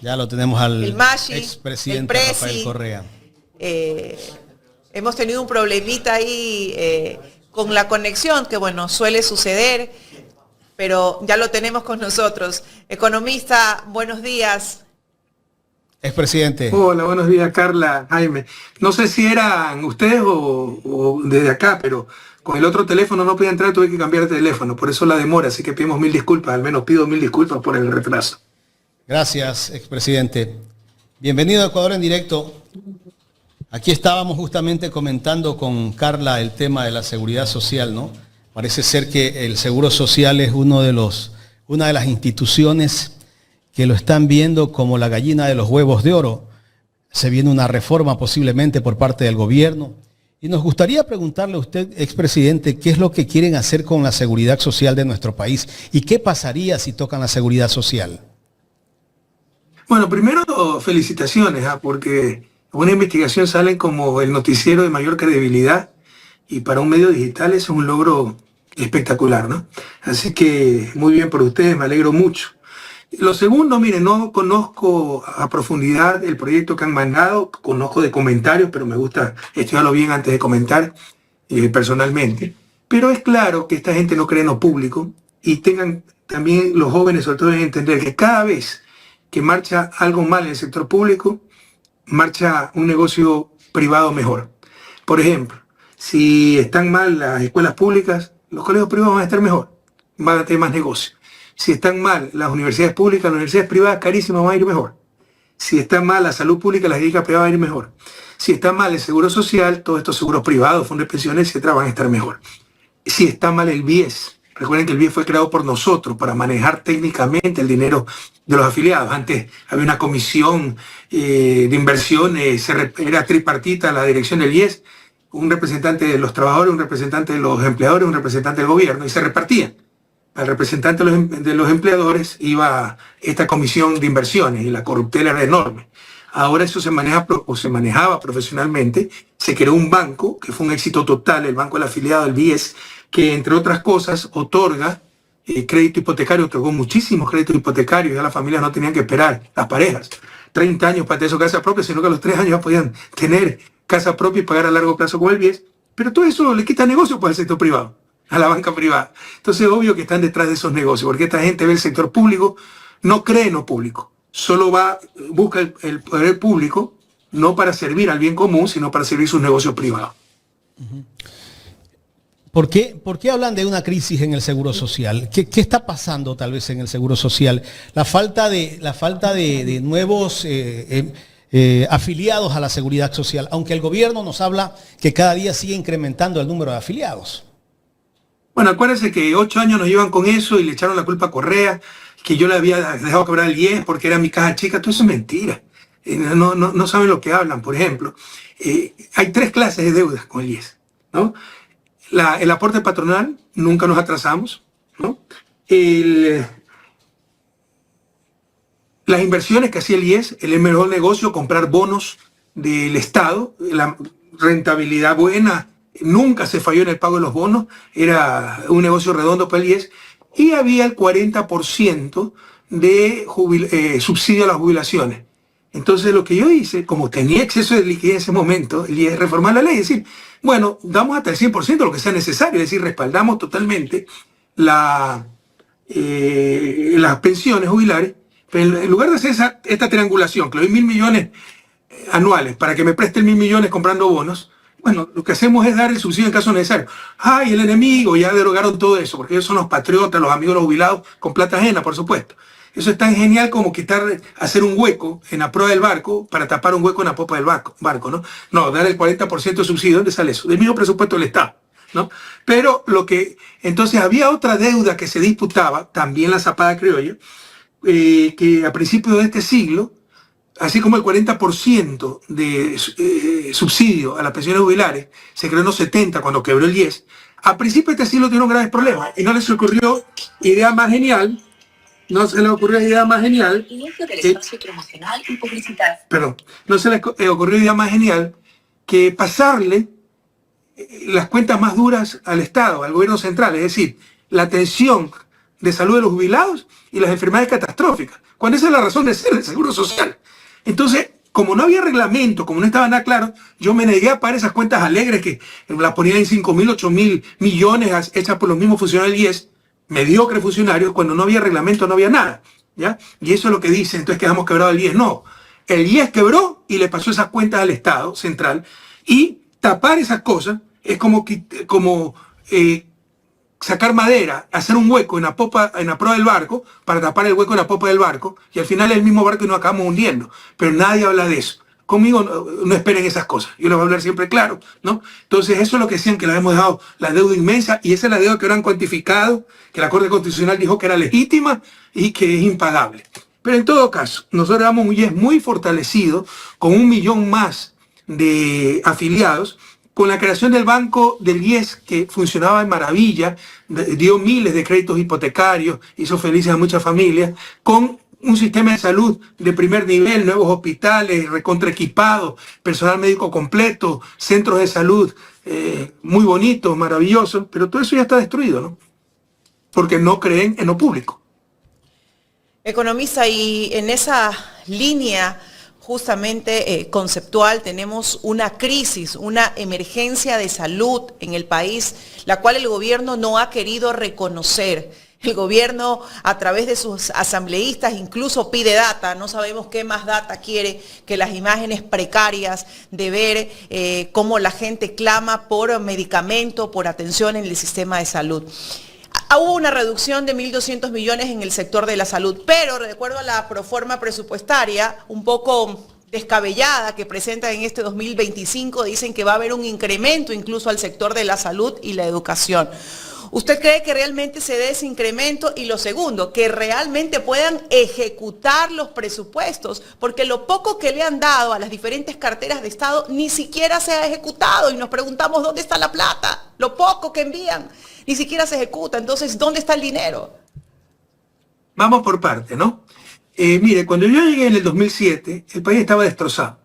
Ya lo tenemos al el Mashi, expresidente el Presi, Rafael Correa. Hemos tenido un problemita ahí con la conexión, que bueno, suele suceder, pero ya lo tenemos con nosotros. Economista, buenos días. Expresidente. Hola, buenos días, Carla, Jaime. No sé si eran ustedes o desde acá, pero con el otro teléfono no podía entrar, tuve que cambiar de teléfono, por eso la demora, así que pedimos 1000 disculpas, al menos pido 1000 disculpas por el retraso. Gracias, expresidente. Bienvenido a Ecuador en directo. Aquí estábamos justamente comentando con Carla el tema de la seguridad social, ¿no? Parece ser que el Seguro Social es una de las instituciones que lo están viendo como la gallina de los huevos de oro. Se viene una reforma posiblemente por parte del gobierno. Y nos gustaría preguntarle a usted, expresidente, qué es lo que quieren hacer con la seguridad social de nuestro país y qué pasaría si tocan la seguridad social. Bueno, primero felicitaciones, porque una investigación sale como el noticiero de mayor credibilidad y para un medio digital es un logro espectacular, ¿no? Así que muy bien por ustedes, me alegro mucho. Lo segundo, miren, no conozco a profundidad el proyecto que han mandado, conozco de comentarios, pero me gusta estudiarlo bien antes de comentar personalmente. Pero es claro que esta gente no cree en lo público y tengan también los jóvenes, sobre todo, en entender que cada vez que marcha algo mal en el sector público, marcha un negocio privado mejor. Por ejemplo, si están mal las escuelas públicas, los colegios privados van a estar mejor, van a tener más negocio. Si están mal las universidades públicas, las universidades privadas carísimas van a ir mejor. Si está mal la salud pública, las clínicas privadas van a ir mejor. Si está mal el seguro social, todos estos seguros privados, fondos de pensiones, etcétera, van a estar mejor. Si está mal el BIES, recuerden que el BIES fue creado por nosotros para manejar técnicamente el dinero de los afiliados. Antes había una comisión de inversiones, era tripartita la dirección del BIES, un representante de los trabajadores, un representante de los empleadores, un representante del gobierno, y se repartían. Al representante de los empleadores iba esta comisión de inversiones y la corruptela era enorme. Ahora eso se manejaba profesionalmente. Se creó un banco que fue un éxito total, el Banco del Afiliado, el BIES, que entre otras cosas otorga crédito hipotecario, otorgó muchísimos créditos hipotecarios, ya las familias no tenían que esperar, las parejas, 30 años para tener su casa propia, sino que a los 3 años ya podían tener casa propia y pagar a largo plazo con el BIES. Pero todo eso le quita negocio para el sector privado, a la banca privada. Entonces, obvio que están detrás de esos negocios, porque esta gente ve el sector público, no cree en lo público, solo busca el poder público, no para servir al bien común, sino para servir sus negocios privados. ¿Por qué hablan de una crisis en el Seguro Social? ¿Qué está pasando tal vez en el Seguro Social? La falta de nuevos afiliados a la Seguridad Social, aunque el gobierno nos habla que cada día sigue incrementando el número de afiliados. Bueno, acuérdense que 8 años nos llevan con eso y le echaron la culpa a Correa, que yo le había dejado cobrar el 10 porque era mi caja chica. Todo eso es mentira. No saben lo que hablan. Por ejemplo, hay 3 clases de deudas con el IES, ¿no? El aporte patronal, nunca nos atrasamos, ¿no? Las inversiones que hacía el IES, el mejor negocio, comprar bonos del Estado, la rentabilidad buena, nunca se falló en el pago de los bonos, era un negocio redondo para el IES, y había el 40% de subsidio a las jubilaciones. Entonces lo que yo hice, como tenía exceso de liquidez en ese momento, el IES, reformar la ley, es decir, bueno, damos hasta el 100% lo que sea necesario, es decir, respaldamos totalmente las pensiones jubilares, pero en lugar de hacer esta triangulación, que le doy 1.000 millones anuales para que me presten 1.000 millones comprando bonos, bueno, lo que hacemos es dar el subsidio en caso necesario. ¡Ay, el enemigo! Ya derogaron todo eso, porque ellos son los patriotas, los amigos de los jubilados, con plata ajena, por supuesto. Eso es tan genial como hacer un hueco en la proa del barco para tapar un hueco en la popa del barco, ¿no? No, dar el 40% de subsidio. ¿Dónde sale eso? Del mismo presupuesto del Estado, ¿no? Pero entonces había otra deuda que se disputaba, también la zapada criolla, que a principios de este siglo, así como el 40% de subsidio a las pensiones jubilares, se creó en los 70 cuando quebró el IES, a principios de este siglo tuvieron graves problemas y no les ocurrió idea más genial. No se le ocurrió idea más genial. No se le ocurrió idea más genial que pasarle las cuentas más duras al Estado, al gobierno central, es decir, la atención de salud de los jubilados y las enfermedades catastróficas, cuando esa es la razón de ser del Seguro Social. Entonces, como no había reglamento, como no estaba nada claro, yo me negué a pagar esas cuentas alegres que las ponían en 5.000, 8.000 millones hechas por los mismos funcionarios del IES, mediocres funcionarios, cuando no había reglamento, no había nada, ¿ya? Y eso es lo que dice, entonces quedamos quebrados el IES. No, el IES quebró y le pasó esas cuentas al Estado central, y tapar esas cosas es como sacar madera, hacer un hueco en la proa del barco para tapar el hueco en la popa del barco, y al final es el mismo barco y nos acabamos hundiendo. Pero nadie habla de eso. Conmigo no esperen esas cosas. Yo les voy a hablar siempre claro, ¿no? Entonces eso es lo que decían, que le habíamos dejado la deuda inmensa, y esa es la deuda que ahora han cuantificado, que la Corte Constitucional dijo que era legítima y que es impagable. Pero en todo caso, nosotros éramos un IES muy fortalecido, con 1 millón más de afiliados, con la creación del banco del IES, que funcionaba en maravilla, dio miles de créditos hipotecarios, hizo felices a muchas familias, con un sistema de salud de primer nivel, nuevos hospitales, recontraequipados, personal médico completo, centros de salud muy bonitos, maravillosos, pero todo eso ya está destruido, ¿no? Porque no creen en lo público. Economista, y en esa línea justamente conceptual tenemos una crisis, una emergencia de salud en el país, la cual el gobierno no ha querido reconocer. El gobierno, a través de sus asambleístas, incluso pide data. No sabemos qué más data quiere que las imágenes precarias de ver cómo la gente clama por medicamento, por atención en el sistema de salud. Hubo una reducción de 1.200 millones en el sector de la salud, pero de acuerdo a la proforma presupuestaria, un poco descabellada que presenta en este 2025, dicen que va a haber un incremento incluso al sector de la salud y la educación. ¿Usted cree que realmente se dé ese incremento? Y lo segundo, que realmente puedan ejecutar los presupuestos, porque lo poco que le han dado a las diferentes carteras de Estado ni siquiera se ha ejecutado, y nos preguntamos dónde está la plata. Lo poco que envían ni siquiera se ejecuta. Entonces, ¿dónde está el dinero? Vamos por parte, ¿no? Mire, cuando yo llegué en el 2007, el país estaba destrozado.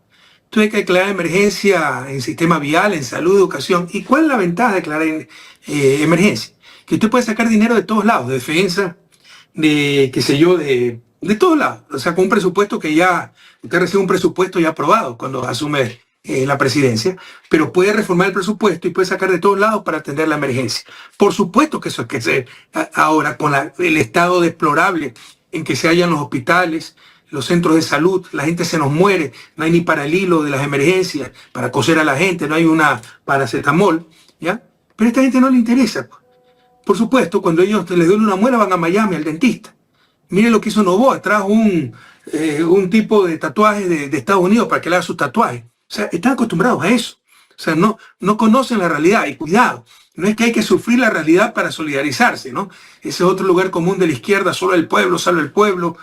Tuve que declarar emergencia en sistema vial, en salud, educación. ¿Y cuál es la ventaja de declarar emergencia? Que usted puede sacar dinero de todos lados, de defensa, de, qué sé yo, de todos lados. O sea, con un presupuesto que ya, usted recibe un presupuesto ya aprobado cuando asume la presidencia, pero puede reformar el presupuesto y puede sacar de todos lados para atender la emergencia. Por supuesto que eso hay que hacer ahora con el estado deplorable en que se hallan los hospitales, los centros de salud. La gente se nos muere, no hay ni para el hilo de las emergencias, para coser a la gente, no hay una paracetamol, ¿ya? Pero a esta gente no le interesa. Por supuesto, cuando ellos les duele una muela van a Miami, al dentista. Mire lo que hizo Novoa, trajo un tipo de tatuaje de Estados Unidos para que le haga sus tatuajes. O sea, están acostumbrados a eso. O sea, no conocen la realidad. Y cuidado, no es que hay que sufrir la realidad para solidarizarse, ¿no? Ese es otro lugar común de la izquierda, solo el pueblo, salvo el pueblo.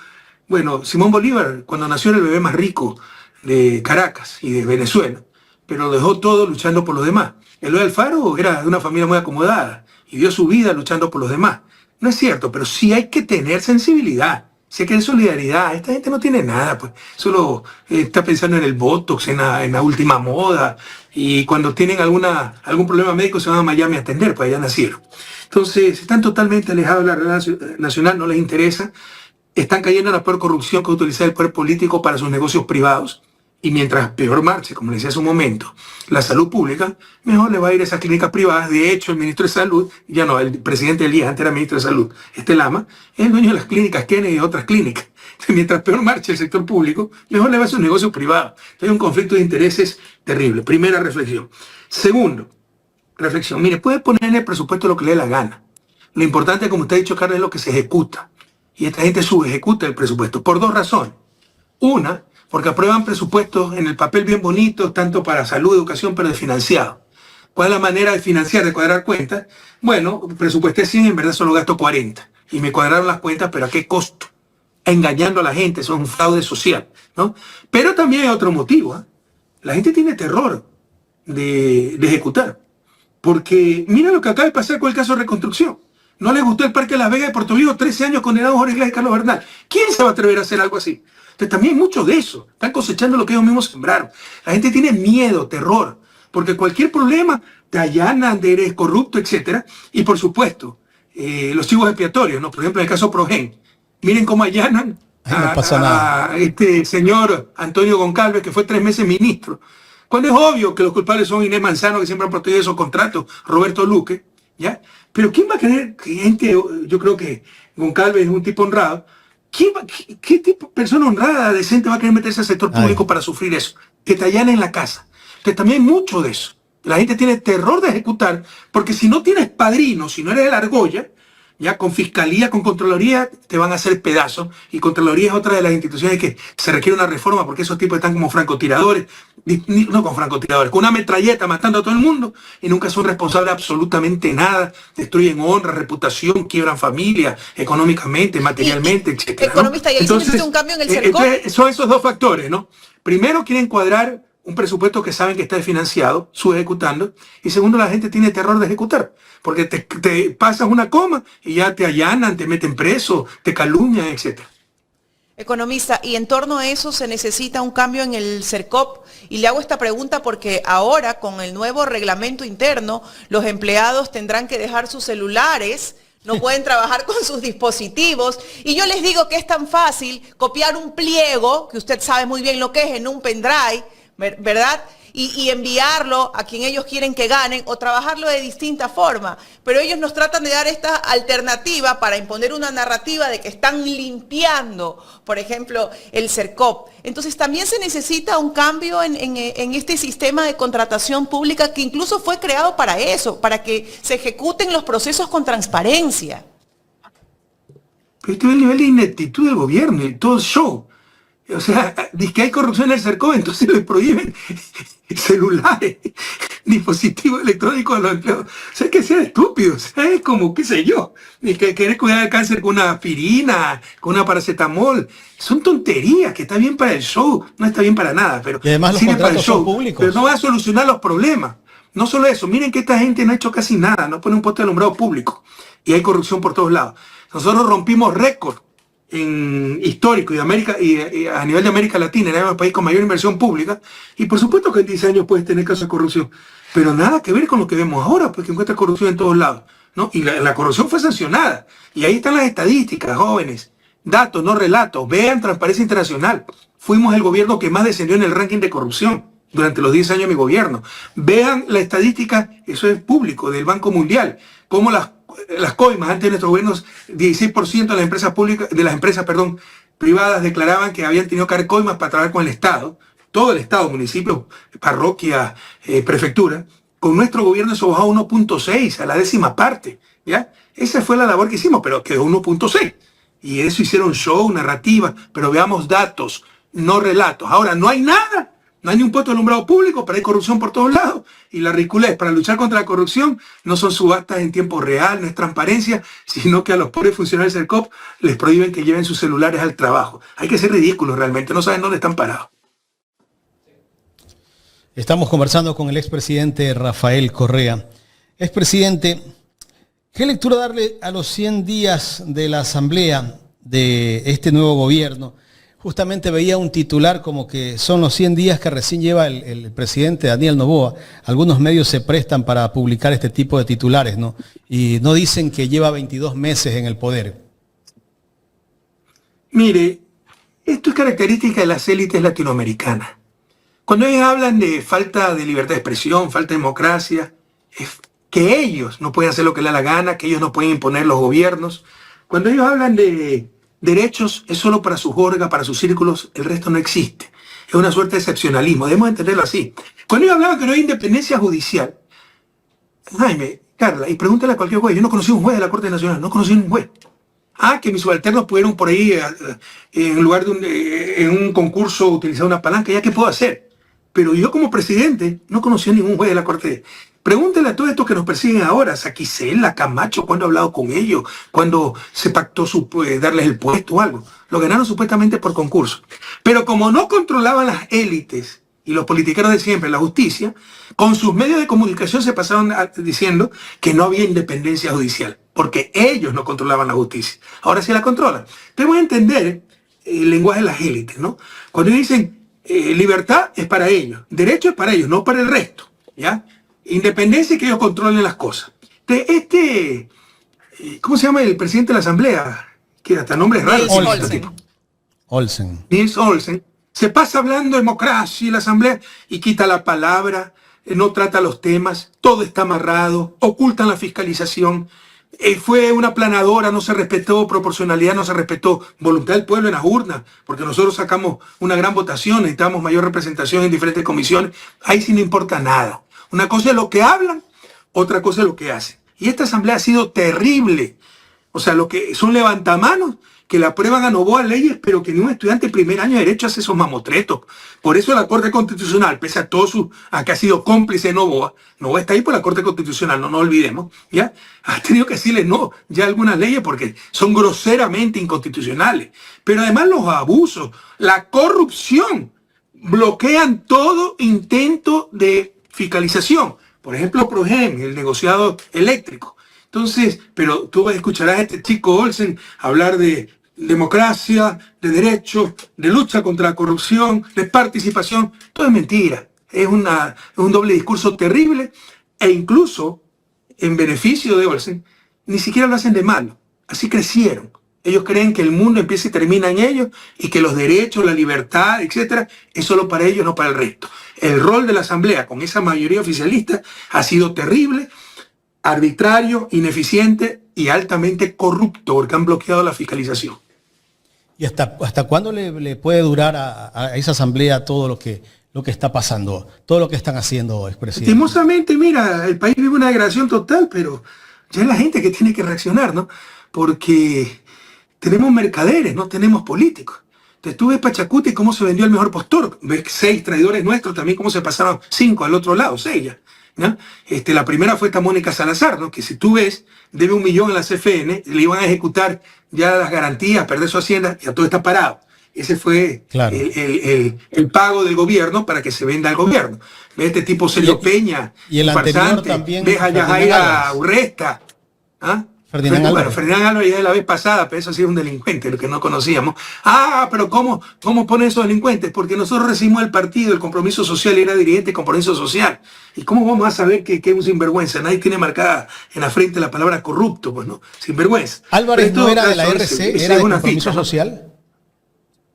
Bueno, Simón Bolívar, cuando nació, era el bebé más rico de Caracas y de Venezuela, pero dejó todo luchando por los demás. Eloy Alfaro era de una familia muy acomodada y dio su vida luchando por los demás. No es cierto, pero sí hay que tener sensibilidad. Si hay que tener solidaridad. Esta gente no tiene nada, pues. Solo está pensando en el Botox, en la última moda. Y cuando tienen algún problema médico se van a Miami a atender, pues allá nacieron. Entonces, están totalmente alejados de la realidad nacional, no les interesa. Están cayendo en la peor corrupción que utilizar el poder político para sus negocios privados. Y mientras peor marche, como le decía hace un momento, la salud pública, mejor le va a ir a esas clínicas privadas. De hecho, el ministro de Salud, ya no, el presidente del IES, antes era ministro de Salud, Lama, es el dueño de las clínicas Kennedy y otras clínicas. Entonces, mientras peor marche el sector público, mejor le va a sus negocios privados. Entonces, hay un conflicto de intereses terrible. Primera reflexión. Segundo, reflexión. Mire, puede poner en el presupuesto lo que le dé la gana. Lo importante, como usted ha dicho, Carlos, es lo que se ejecuta. Y esta gente subejecuta el presupuesto por dos razones. Una, porque aprueban presupuestos en el papel bien bonitos, tanto para salud, educación, pero desfinanciados. ¿Cuál es la manera de financiar, de cuadrar cuentas? Bueno, presupuesté 100 y en verdad solo gasto 40. Y me cuadraron las cuentas, pero ¿a qué costo? Engañando a la gente, eso es un fraude social, ¿no? Pero también hay otro motivo, ¿eh? La gente tiene terror de ejecutar. Porque mira lo que acaba de pasar con el caso de Reconstrucción. No les gustó el Parque de Las Vegas de Puerto Rico, 13 años condenados Jorge Glass y Carlos Bernal. ¿Quién se va a atrever a hacer algo así? Entonces también hay mucho de eso. Están cosechando lo que ellos mismos sembraron. La gente tiene miedo, terror, porque cualquier problema te allanan, eres corrupto, etc. Y por supuesto, los chivos expiatorios, ¿no? Por ejemplo, en el caso Progen. Miren cómo allanan a este señor Antonio Goncalves, que fue 3 meses ministro. Cuando es obvio que los culpables son Inés Manzano, que siempre han protegido esos contratos, Roberto Luque, ¿ya? Pero ¿quién va a creer que gente, yo creo que Goncalves es un tipo honrado, ¿qué tipo de persona honrada, decente va a querer meterse al sector público para sufrir eso? Que te allanen la casa. Entonces también hay mucho de eso. La gente tiene terror de ejecutar, porque si no tienes padrino, si no eres el argolla, ya con fiscalía, con contraloría, te van a hacer pedazos. Y contraloría es otra de las instituciones que se requiere una reforma, porque esos tipos están como francotiradores, no con francotiradores, con una metralleta matando a todo el mundo y nunca son responsables de absolutamente nada. Destruyen honra, reputación, quiebran familia, económicamente, materialmente, etc. Economista, y ahí se necesita un cambio en el CERCOP. Son esos dos factores, ¿no? Primero, quieren cuadrar un presupuesto que saben que está desfinanciado, subejecutando, y segundo, la gente tiene terror de ejecutar, porque te pasas una coma y ya te allanan, te meten preso, te calumnian, etc. Economista, y en torno a eso se necesita un cambio en el CERCOP, y le hago esta pregunta porque ahora con el nuevo reglamento interno, los empleados tendrán que dejar sus celulares, no pueden trabajar con sus dispositivos, y yo les digo que es tan fácil copiar un pliego, que usted sabe muy bien lo que es, en un pendrive, ¿verdad? Y enviarlo a quien ellos quieren que ganen o trabajarlo de distinta forma. Pero ellos nos tratan de dar esta alternativa para imponer una narrativa de que están limpiando, por ejemplo, el CERCOP. Entonces también se necesita un cambio en este sistema de contratación pública que incluso fue creado para eso, para que se ejecuten los procesos con transparencia. Pero este es el nivel de ineptitud del gobierno y todo el show. O sea, dice que hay corrupción en el CERCOP, entonces le prohíben celulares, dispositivos electrónicos a los empleados. O sea, que sean estúpidos, o sea, es como, qué sé yo, y que querer cuidar el cáncer con una aspirina, con una paracetamol. Son tonterías, que está bien para el show, no está bien para nada, pero y además los sirve para el show, son públicos. pero no va a solucionar los problemas. No solo eso, miren que esta gente no ha hecho casi nada, no pone un puesto de alumbrado público, y hay corrupción por todos lados. Nosotros rompimos récord en histórico y a nivel de América Latina, era el país con mayor inversión pública, y por supuesto que en 10 años puedes tener casos de corrupción, pero nada que ver con lo que vemos ahora, porque encuentras corrupción en todos lados, ¿no? Y la corrupción fue sancionada, y ahí están las estadísticas, jóvenes, datos, no relatos, vean Transparencia Internacional, fuimos el gobierno que más descendió en el ranking de corrupción durante los 10 años de mi gobierno, vean la estadística, eso es público, del Banco Mundial, cómo las coimas antes de nuestros gobiernos, 16% de las empresas públicas, de las empresas, privadas declaraban que habían tenido que dar coimas para trabajar con el Estado, todo el Estado, municipios, parroquias, prefectura. Con nuestro gobierno eso bajó a 1.6, a la 10ª parte, ¿ya? Esa fue la labor que hicimos, pero quedó 1.6. Y eso hicieron show, narrativa, pero veamos datos, no relatos. Ahora, no hay nada. No hay ni un puesto de alumbrado público, pero hay corrupción por todos lados. Y la ridiculez para luchar contra la corrupción no son subastas en tiempo real, no es transparencia, sino que a los pobres funcionarios del COP les prohíben que lleven sus celulares al trabajo. Hay que ser ridículos realmente, no saben dónde están parados. Estamos conversando con el expresidente Rafael Correa. Expresidente, ¿qué lectura darle a los 100 días de la asamblea de este nuevo gobierno? Justamente veía un titular como que son los 100 días que recién lleva el presidente Daniel Noboa. Algunos medios se prestan para publicar este tipo de titulares, ¿no? Y no dicen que lleva 22 meses en el poder. Mire, esto es característica de las élites latinoamericanas. Cuando ellos hablan de falta de libertad de expresión, falta de democracia, es que ellos no pueden hacer lo que les da la gana, que ellos no pueden imponer los gobiernos. Cuando ellos hablan de derechos, es solo para sus orgas, para sus círculos, el resto no existe. Es una suerte de excepcionalismo, debemos entenderlo así. Cuando ellos hablaban que no hay independencia judicial, Jaime, Carla, y pregúntale a cualquier juez, yo no conocí un juez de la Corte Nacional, no conocí un juez. Que mis subalternos pudieron por ahí, en lugar de en un concurso, utilizar una palanca, ¿ya qué puedo hacer? Pero yo como presidente no conocí a ningún juez de la Corte. Pregúntele a todos estos que nos persiguen ahora, Saquicela, Camacho, ¿cuándo ha hablado con ellos? ¿Cuándo se pactó darles el puesto o algo? Lo ganaron supuestamente por concurso. Pero como no controlaban las élites y los politiqueros de siempre, la justicia, con sus medios de comunicación se pasaron diciendo que no había independencia judicial, porque ellos no controlaban la justicia. Ahora sí la controlan. Debemos entender el lenguaje de las élites, ¿no? Cuando dicen libertad es para ellos, derecho es para ellos, no para el resto, ¿ya? Independencia y que ellos controlen las cosas. ¿Cómo se llama el presidente de la Asamblea? Que hasta nombre es raro. Nils Olsen. Se pasa hablando de democracia y la Asamblea y quita la palabra, no trata los temas, todo está amarrado, ocultan la fiscalización. Fue una aplanadora, no se respetó proporcionalidad, no se respetó voluntad del pueblo en las urnas, porque nosotros sacamos una gran votación, necesitamos mayor representación en diferentes comisiones. Ahí sí no importa nada. Una cosa es lo que hablan, otra cosa es lo que hacen. Y esta asamblea ha sido terrible. O sea, lo que son levantamanos que le aprueban a Noboa leyes, pero que ni un estudiante de primer año de Derecho hace esos mamotretos. Por eso la Corte Constitucional, pese a todo a que ha sido cómplice de Noboa está ahí por la Corte Constitucional, no nos olvidemos, ¿ya? Ha tenido que decirle no ya algunas leyes porque son groseramente inconstitucionales. Pero además los abusos, la corrupción, bloquean todo intento de fiscalización. Por ejemplo, Progen, el negociado eléctrico. Entonces, pero tú escucharás a este chico Olsen hablar de democracia, de derechos, de lucha contra la corrupción, de participación. Todo es mentira. Es un doble discurso terrible e incluso en beneficio de Olsen, ni siquiera lo hacen de malo. Así crecieron. Ellos creen que el mundo empieza y termina en ellos y que los derechos, la libertad, etcétera, es solo para ellos, no para el resto. El rol de la Asamblea con esa mayoría oficialista ha sido terrible, arbitrario, ineficiente y altamente corrupto, porque han bloqueado la fiscalización. ¿Y hasta cuándo le puede durar a esa asamblea todo lo que está pasando, todo lo que están haciendo, expresidente? Lastimosamente, mira, el país vive una degradación total, pero ya es la gente que tiene que reaccionar, ¿no? Porque tenemos mercaderes, no tenemos políticos. Entonces tú ves Pachacuti cómo se vendió el mejor postor, ves 6 traidores nuestros, también cómo se pasaron 5 al otro lado, 6 ya. ¿No? La primera fue esta Mónica Salazar, ¿no? Que si tú ves, debe 1 millón en la CFN, le iban a ejecutar ya las garantías, perder su hacienda, ya todo está parado. Ese fue claro, el pago del gobierno para que se venda al gobierno. Ves este tipo Celio Peña, y el anterior también, ves a Yajaira Urresta, ¿ah? Ferdinand Álvarez ya de la vez pasada, pero eso sí es un delincuente, lo que no conocíamos. Pero ¿cómo ponen esos delincuentes? Porque nosotros recibimos el partido, el Compromiso Social, era dirigente del Compromiso Social. ¿Y cómo vamos a saber que es un sinvergüenza? Nadie tiene marcada en la frente la palabra corrupto, pues no, sinvergüenza. ¿Álvarez no era de la RC, era de Compromiso Social?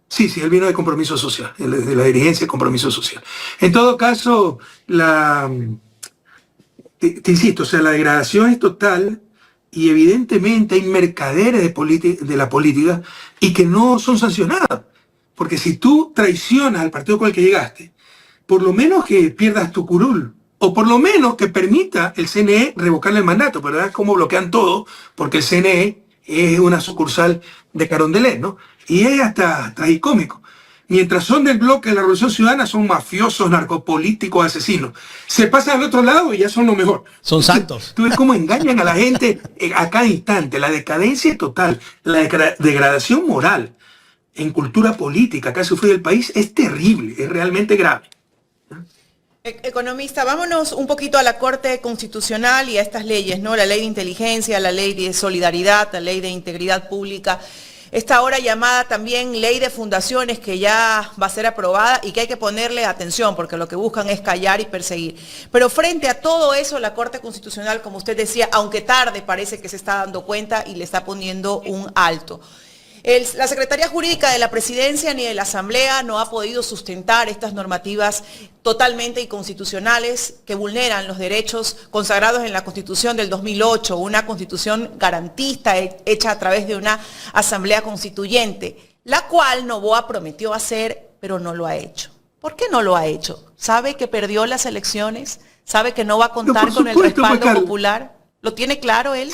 Sí, él vino de Compromiso Social, de la dirigencia de Compromiso Social. En todo caso, te insisto, o sea, la degradación es total. Y evidentemente hay mercaderes de la política y que no son sancionados. Porque si tú traicionas al partido con el que llegaste, por lo menos que pierdas tu curul, o por lo menos que permita el CNE revocarle el mandato. Pero es como bloquean todo, porque el CNE es una sucursal de Carondelet, ¿no? Y es hasta tragicómico. Mientras son del bloque de la Revolución Ciudadana, son mafiosos, narcopolíticos, asesinos. Se pasan al otro lado y ya son lo mejor. Son santos. Tú ves cómo engañan a la gente a cada instante. La decadencia total, la degradación moral en cultura política que ha sufrido el país es terrible, es realmente grave. Economista, vámonos un poquito a la Corte Constitucional y a estas leyes, ¿no? La ley de inteligencia, la ley de solidaridad, la ley de integridad pública. Esta ahora llamada también ley de fundaciones que ya va a ser aprobada y que hay que ponerle atención porque lo que buscan es callar y perseguir. Pero frente a todo eso, la Corte Constitucional, como usted decía, aunque tarde, parece que se está dando cuenta y le está poniendo un alto. La Secretaría Jurídica de la Presidencia ni de la Asamblea no ha podido sustentar estas normativas totalmente inconstitucionales que vulneran los derechos consagrados en la Constitución del 2008, una constitución garantista hecha a través de una Asamblea Constituyente, la cual Noboa prometió hacer, pero no lo ha hecho. ¿Por qué no lo ha hecho? ¿Sabe que perdió las elecciones? ¿Sabe que no va a contar con el respaldo popular? ¿Lo tiene claro él?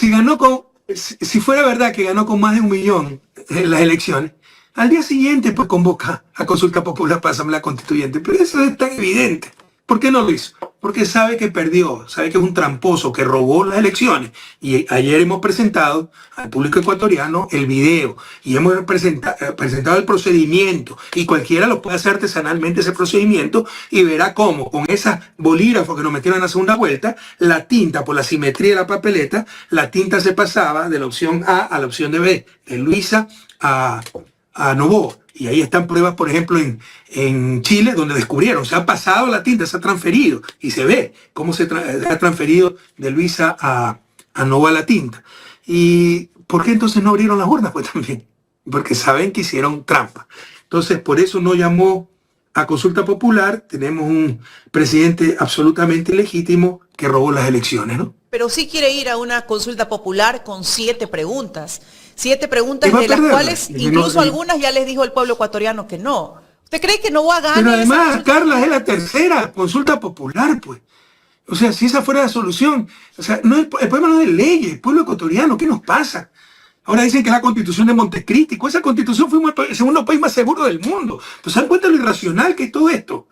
Si fuera verdad que ganó con más de 1 millón en las elecciones, al día siguiente pues convoca a consulta popular para Asamblea Constituyente. Pero eso es tan evidente. ¿Por qué no lo hizo? Porque sabe que perdió, sabe que es un tramposo, que robó las elecciones. Y ayer hemos presentado al público ecuatoriano el video y hemos presentado el procedimiento. Y cualquiera lo puede hacer artesanalmente ese procedimiento y verá cómo con esas bolígrafos que nos metieron en la segunda vuelta, la tinta, por la simetría de la papeleta, la tinta se pasaba de la opción A a la opción de B, de Luisa a Noboa. Y ahí están pruebas, por ejemplo, en Chile, donde descubrieron, se ha pasado la tinta, se ha transferido, y se ve cómo se ha transferido de Luisa a Noboa la tinta. ¿Y por qué entonces no abrieron las urnas? Pues también, porque saben que hicieron trampa. Entonces, por eso no llamó a consulta popular. Tenemos un presidente absolutamente legítimo que robó las elecciones, ¿no? Pero sí quiere ir a una consulta popular con 7 preguntas. 7 preguntas Y va a de las perderla. cuales Y incluso no- algunas ya les dijo el pueblo ecuatoriano que no. ¿Usted cree que no va a ganar? Pero esa además, consulta Carla, es popular? la tercera consulta popular, pues. O sea, si esa fuera la solución. O sea, no es, el problema no es de leyes, el pueblo ecuatoriano, ¿qué nos pasa? Ahora dicen que es la constitución de Montecristi. Con esa constitución fuimos el segundo país más seguro del mundo. Entonces, ¿se dan cuenta de lo irracional que es todo esto?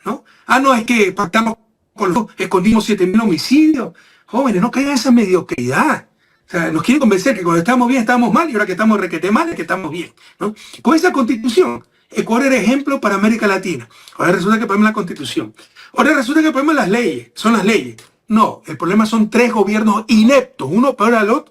¿No? Ah, no, es que pactamos con los, escondimos 7.000 homicidios. Jóvenes, no caigan en esa mediocridad. O sea, nos quieren convencer que cuando estábamos bien estábamos mal y ahora que estamos requete mal es que estamos bien, ¿no? Con esa constitución, Ecuador era ejemplo para América Latina. Ahora resulta que el problema es la constitución. Ahora resulta que el problema es las leyes, son las leyes. No, el problema son 3 gobiernos ineptos, uno peor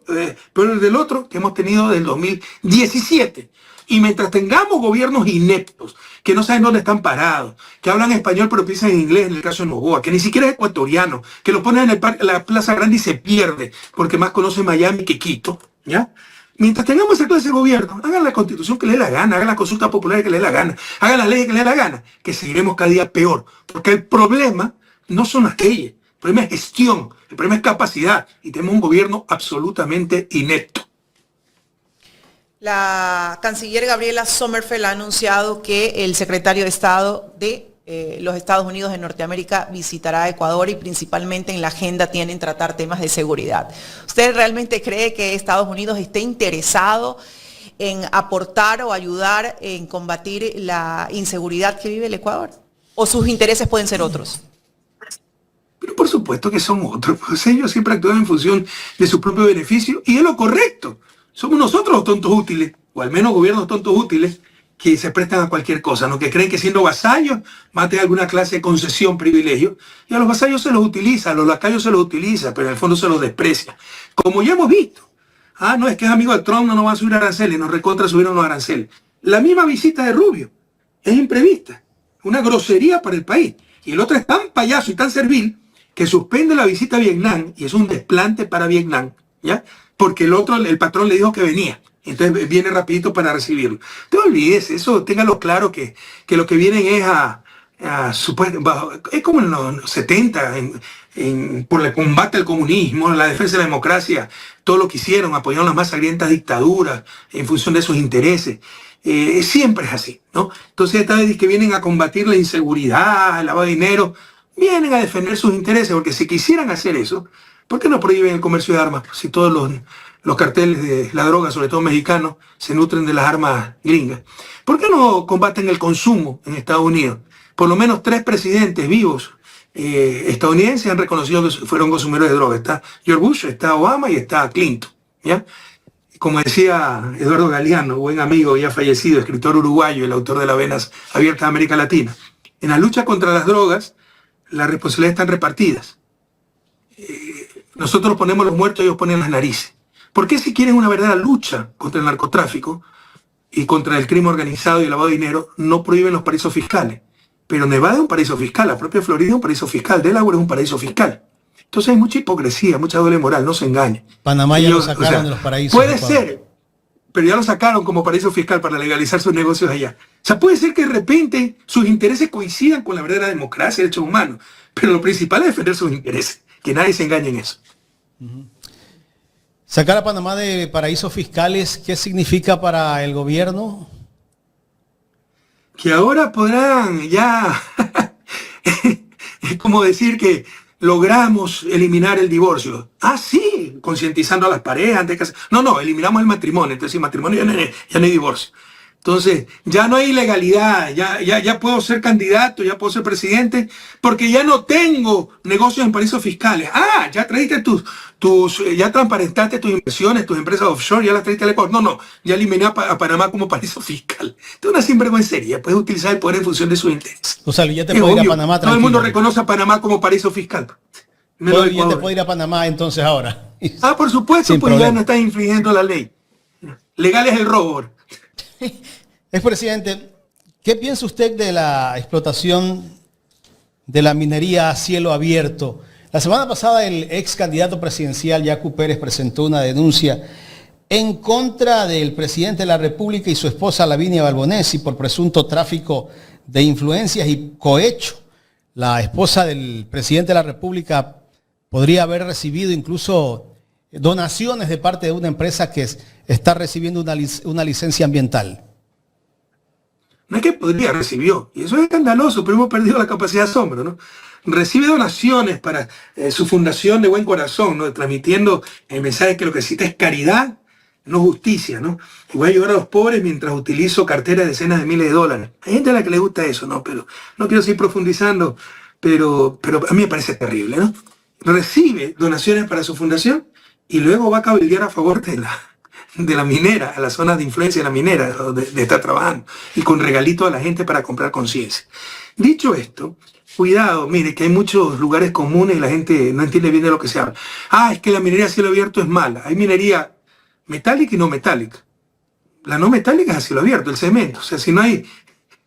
del otro, que hemos tenido desde el 2017. Y mientras tengamos gobiernos ineptos, que no saben dónde están parados, que hablan español pero piensan en inglés en el caso de Novoa, que ni siquiera es ecuatoriano, que lo ponen en la Plaza Grande y se pierde, porque más conoce Miami que Quito, ¿ya? Mientras tengamos esa clase de gobierno, hagan la constitución que les dé la gana, hagan la consulta popular que les dé la gana, hagan las leyes que les dé la gana, que seguiremos cada día peor. Porque el problema no son las leyes, el problema es gestión, el problema es capacidad, y tenemos un gobierno absolutamente inepto. La canciller Gabriela Sommerfeld ha anunciado que el secretario de Estado de los Estados Unidos de Norteamérica visitará Ecuador y principalmente en la agenda tienen tratar temas de seguridad. ¿Usted realmente cree que Estados Unidos esté interesado en aportar o ayudar en combatir la inseguridad que vive el Ecuador? ¿O sus intereses pueden ser otros? Pero por supuesto que son otros, pues ellos siempre actúan en función de su propio beneficio y es lo correcto. Somos nosotros los tontos útiles, o al menos gobiernos tontos útiles, que se prestan a cualquier cosa, ¿no? Que creen que siendo vasallos mate alguna clase de concesión, privilegio, y a los vasallos se los utiliza, a los lacayos se los utiliza, pero en el fondo se los desprecia. Como ya hemos visto. Ah, no, es que es amigo de Trump, no nos va a subir aranceles, nos recontra subieron los aranceles. La misma visita de Rubio es imprevista, una grosería para el país. Y el otro es tan payaso y tan servil que suspende la visita a Vietnam, y es un desplante para Vietnam, ¿ya? Porque el otro, el patrón le dijo que venía. Entonces viene rapidito para recibirlo. No olvides, eso téngalo claro que lo que vienen es es como en los 70, por el combate al comunismo, la defensa de la democracia, todo lo que hicieron, apoyaron las más sangrientas dictaduras en función de sus intereses. Siempre es así, ¿no? Entonces esta vez que vienen a combatir la inseguridad, el lavado de dinero, vienen a defender sus intereses, porque si quisieran hacer eso, ¿por qué no prohíben el comercio de armas? Si todos los carteles de la droga, sobre todo mexicanos, se nutren de las armas gringas. ¿Por qué no combaten el consumo en Estados Unidos? Por lo menos 3 presidentes vivos estadounidenses han reconocido que fueron consumidores de droga. Está George Bush, está Obama y está Clinton, ¿ya? Como decía Eduardo Galeano, buen amigo ya fallecido, escritor uruguayo, el autor de Las Venas Abiertas de América Latina. En la lucha contra las drogas, las responsabilidades están repartidas. Nosotros ponemos los muertos, ellos ponen las narices. ¿Por qué si quieren una verdadera lucha contra el narcotráfico y contra el crimen organizado y el lavado de dinero, no prohíben los paraísos fiscales? Pero Nevada es un paraíso fiscal, la propia Florida es un paraíso fiscal, Delaware es un paraíso fiscal. Entonces hay mucha hipocresía, mucha doble moral, no se engañen. Panamá ya lo sacaron de los paraísos. Puede ser, pero ya lo sacaron como paraíso fiscal para legalizar sus negocios allá. O sea, puede ser que de repente sus intereses coincidan con la verdadera democracia y derechos humanos, pero lo principal es defender sus intereses, que nadie se engañe en eso. Sacar a Panamá de paraísos fiscales, ¿qué significa para el gobierno? Que ahora podrán ya, es como decir que logramos eliminar el divorcio. Ah, sí, concientizando a las parejas antes de casarse. No, eliminamos el matrimonio. Entonces, sin matrimonio ya no hay divorcio. Entonces, ya no hay ilegalidad, ya puedo ser candidato, ya puedo ser presidente, porque ya no tengo negocios en paraísos fiscales. Ah, ya traíste ya transparentaste tus inversiones, tus empresas offshore, ya las traíste al Ecuador. No, ya eliminé a Panamá como paraíso fiscal. Esto es una sinvergüencería, puedes utilizar el poder en función de sus intereses. O sea, el billete puede ir a Panamá tranquilo. Todo el mundo reconoce a Panamá como paraíso fiscal. Todo el billete puede ir a Panamá entonces ahora. Ah, por supuesto, pues ya no estás infringiendo la ley. Legal es el robo. Expresidente, ¿qué piensa usted de la explotación de la minería a cielo abierto? La semana pasada el ex candidato presidencial Yacu Pérez presentó una denuncia en contra del presidente de la República y su esposa Lavinia Balbonesi por presunto tráfico de influencias y cohecho. La esposa del presidente de la República podría haber recibido incluso donaciones de parte de una empresa que está recibiendo una licencia ambiental. No es que podría, recibió. Y eso es escandaloso, pero hemos perdido la capacidad de asombro, ¿no? Recibe donaciones para su fundación de buen corazón, ¿no? Transmitiendo el mensaje que lo que necesita es caridad, no justicia, ¿no? Y voy a ayudar a los pobres mientras utilizo carteras de decenas de miles de dólares. Hay gente a la que le gusta eso, ¿no? Pero no quiero seguir profundizando, pero a mí me parece terrible, ¿no? Recibe donaciones para su fundación y luego va a cabildear a favor de la minera, a las zonas de influencia de la minera, donde está trabajando, y con regalitos a la gente para comprar conciencia. Dicho esto, cuidado, mire, que hay muchos lugares comunes y la gente no entiende bien de lo que se habla. Es que la minería a cielo abierto es mala. Hay minería metálica y no metálica. La no metálica es a cielo abierto, el cemento. O sea, si no hay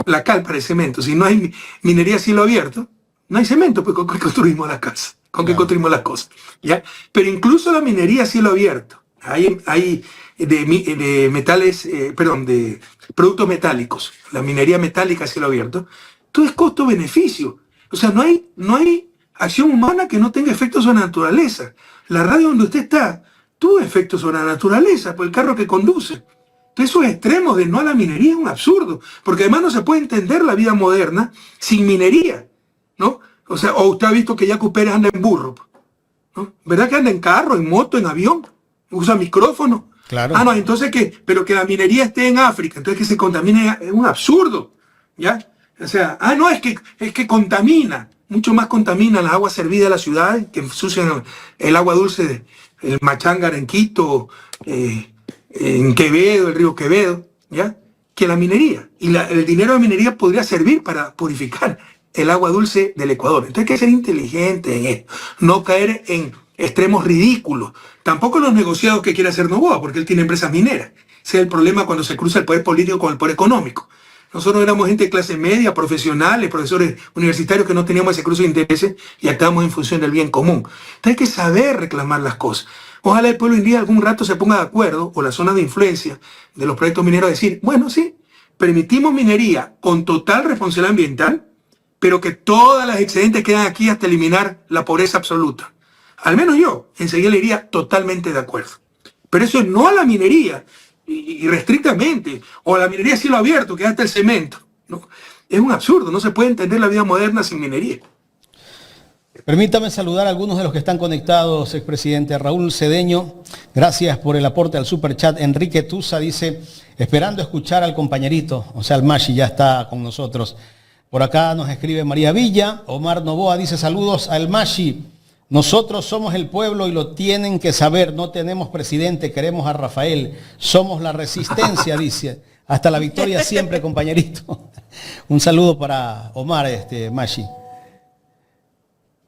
la cal para el cemento, si no hay minería a cielo abierto, no hay cemento, pues con qué construimos las casas, con qué construimos las cosas, ¿ya? Pero incluso la minería a cielo abierto, hay de metales, de productos metálicos, la minería metálica a cielo abierto, todo es costo-beneficio. O sea, no hay acción humana que no tenga efectos sobre la naturaleza. La radio donde usted está tuvo efectos sobre la naturaleza por el carro que conduce. Entonces, esos extremos de no a la minería es un absurdo, porque además no se puede entender la vida moderna sin minería, ¿no? O sea, o usted ha visto que Yacu Pérez anda en burro, ¿no? ¿Verdad que anda en carro, en moto, en avión? Usa micrófono. Claro. No, entonces pero que la minería esté en África, entonces que se contamine, es un absurdo, ¿ya? O sea, no, es que contamina, mucho más contamina las aguas servidas de la ciudad, que ensucian el agua dulce, el Machángara en Quito, en Quevedo, el río Quevedo, ¿ya? Que la minería. Y el dinero de minería podría servir para purificar el agua dulce del Ecuador. Entonces hay que ser inteligente en esto, no caer en extremos ridículos. Tampoco los negociados que quiere hacer Noboa, porque él tiene empresas mineras. Ese es el problema cuando se cruza el poder político con el poder económico. Nosotros éramos gente de clase media, profesionales, profesores universitarios que no teníamos ese cruce de intereses y actuábamos en función del bien común. Entonces hay que saber reclamar las cosas. Ojalá el pueblo indígena algún rato se ponga de acuerdo, o la zona de influencia de los proyectos mineros, a decir, bueno, sí, permitimos minería con total responsabilidad ambiental, pero que todas las excedentes quedan aquí hasta eliminar la pobreza absoluta. Al menos yo, enseguida le iría totalmente de acuerdo. Pero eso es no a la minería, y restrictamente, o a la minería a cielo abierto, que hasta el cemento, ¿no? Es un absurdo, no se puede entender la vida moderna sin minería. Permítame saludar a algunos de los que están conectados, expresidente. Raúl Cedeño, gracias por el aporte al superchat. Enrique Tusa dice, esperando escuchar al compañerito, o sea, el Mashi ya está con nosotros. Por acá nos escribe María Villa. Omar Novoa dice, saludos al Mashi. Nosotros somos el pueblo y lo tienen que saber. No tenemos presidente, queremos a Rafael. Somos la resistencia, dice. Hasta la victoria siempre, compañerito. Un saludo para Omar, Mashi.